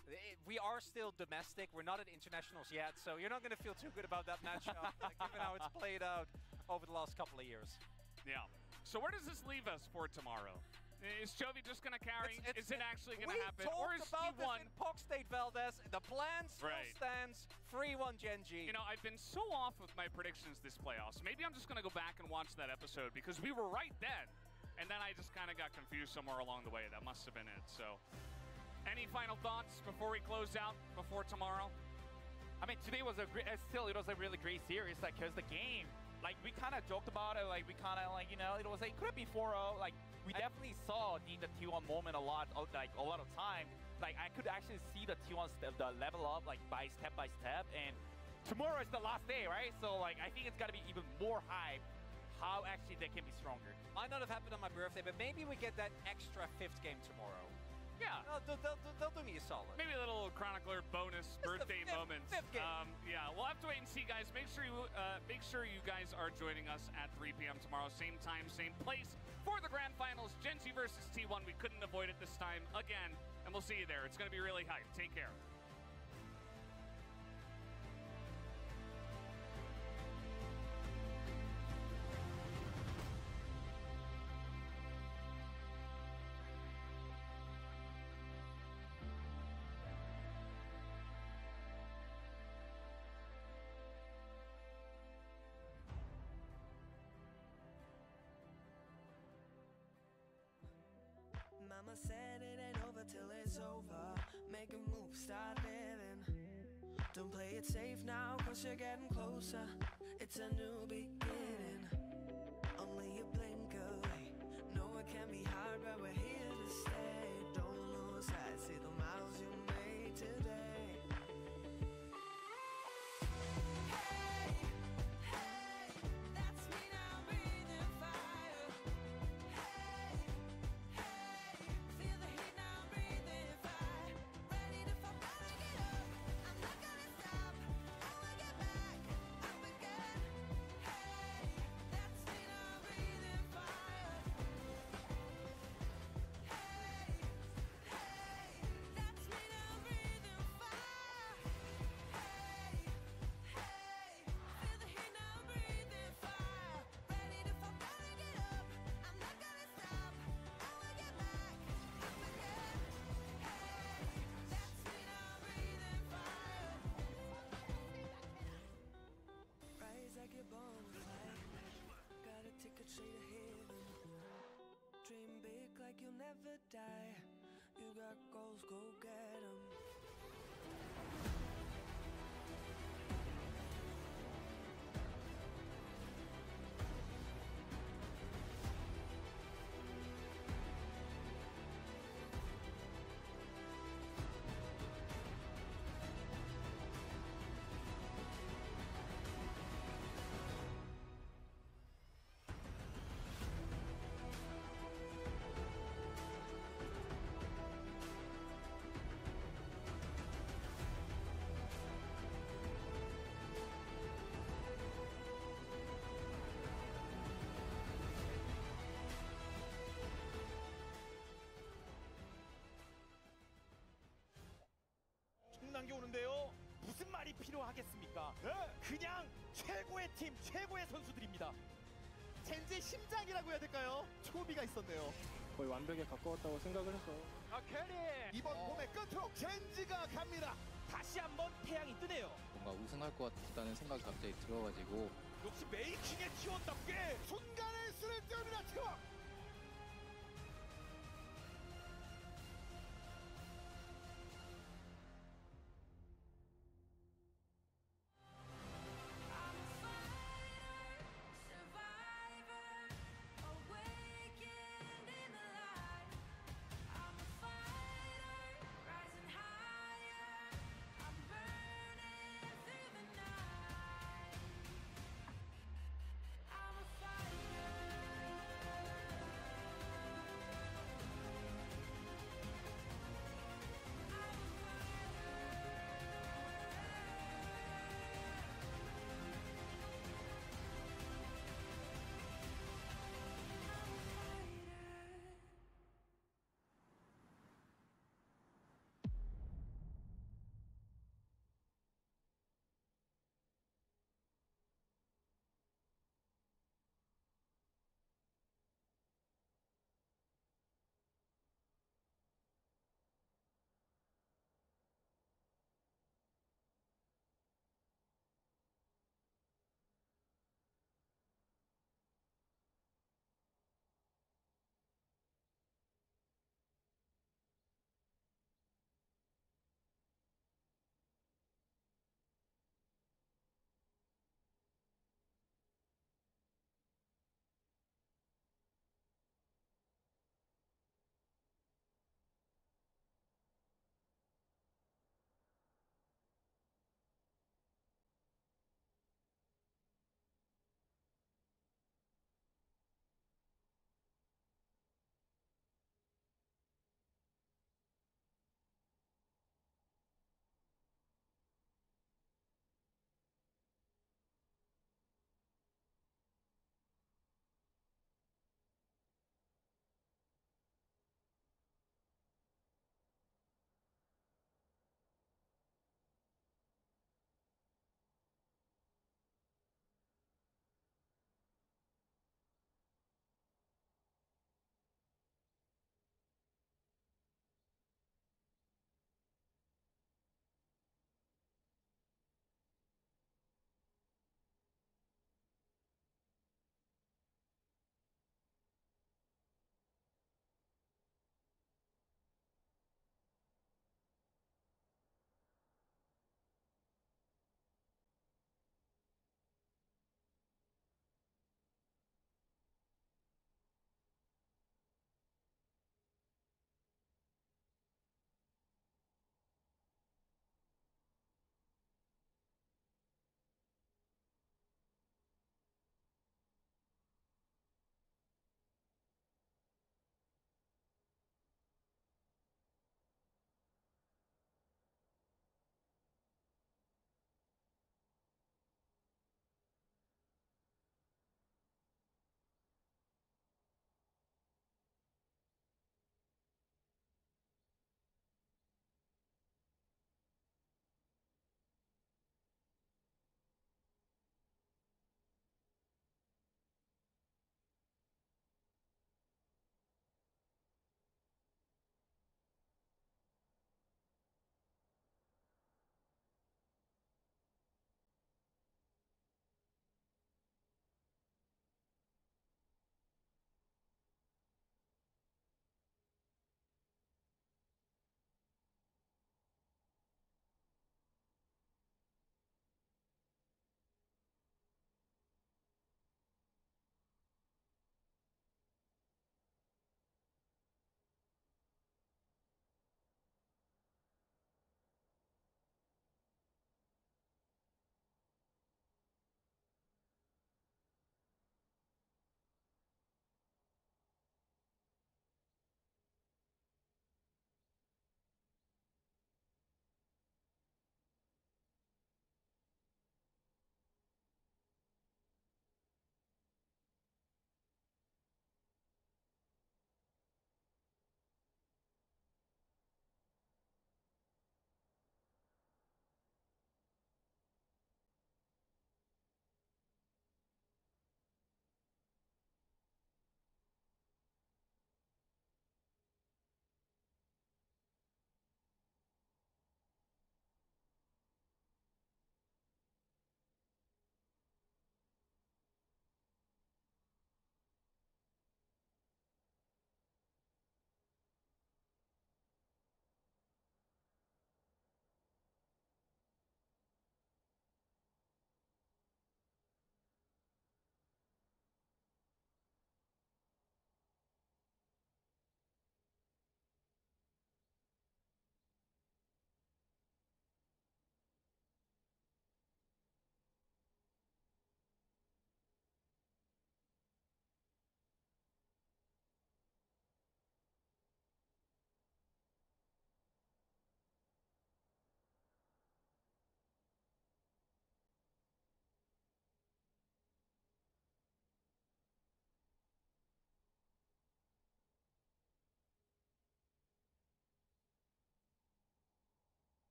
we are still domestic. We're not at internationals yet, so you're not going to feel too good about that matchup, given how it's played out over the last couple of years. Yeah. So where does this leave us for tomorrow? Is Chovy just going to carry? Is it actually going to happen? Or is T1 in Pog State Valdez? The plan still stands. 3-1 Gen.G. You know, I've been so off with my predictions this playoffs. Maybe I'm just going to go back and watch that episode because we were right then. And then I just kind of got confused somewhere along the way. That must have been it. So, any final thoughts before we close out, before tomorrow? I mean, today was it was a really great series, like, because the game, like, we kind of joked about it, like, we kind of, like, you know, it was like, could it be 4-0? Like, we definitely saw the T1 moment a lot of time. Like, I could actually see the T1 the level up, like, step by step, and tomorrow is the last day, right? So, like, I think it's got to be even more hype how actually they can be stronger. Might not have happened on my birthday, but maybe we get that extra 5th game tomorrow. Yeah. They'll do me a solid. Maybe a little Chronicler bonus birthday moment. 5th game. Yeah, we'll have to wait and see, guys. Make sure you guys are joining us at 3 p.m. tomorrow. Same time, same place for the grand finals. Gen.G versus T1. We couldn't avoid it this time again, and we'll see you there. It's going to be really hype. Take care. Mama said it ain't over till it's over. Make a move, start living. Don't play it safe now, cause you're getting closer. It's a new beginning. Only a blink away. Know it can be hard, but we're here to stay. Don't lose sight, see the miles you made today. 게 오는데요. 무슨 말이 필요하겠습니까? 네. 그냥 최고의 팀, 최고의 선수들입니다. 젠지의 심장이라고 해야 될까요? 초비가 있었네요. 거의 완벽에 가까웠다고 생각을 해서 캐리! 이번 봄의 끝으로 젠지가 갑니다. 다시 한번 태양이 뜨네요. 뭔가 우승할 것 같다는 생각이 갑자기 들어가지고 역시 메이킹의 T1답게 순간의 수를 띄웁니다. T1.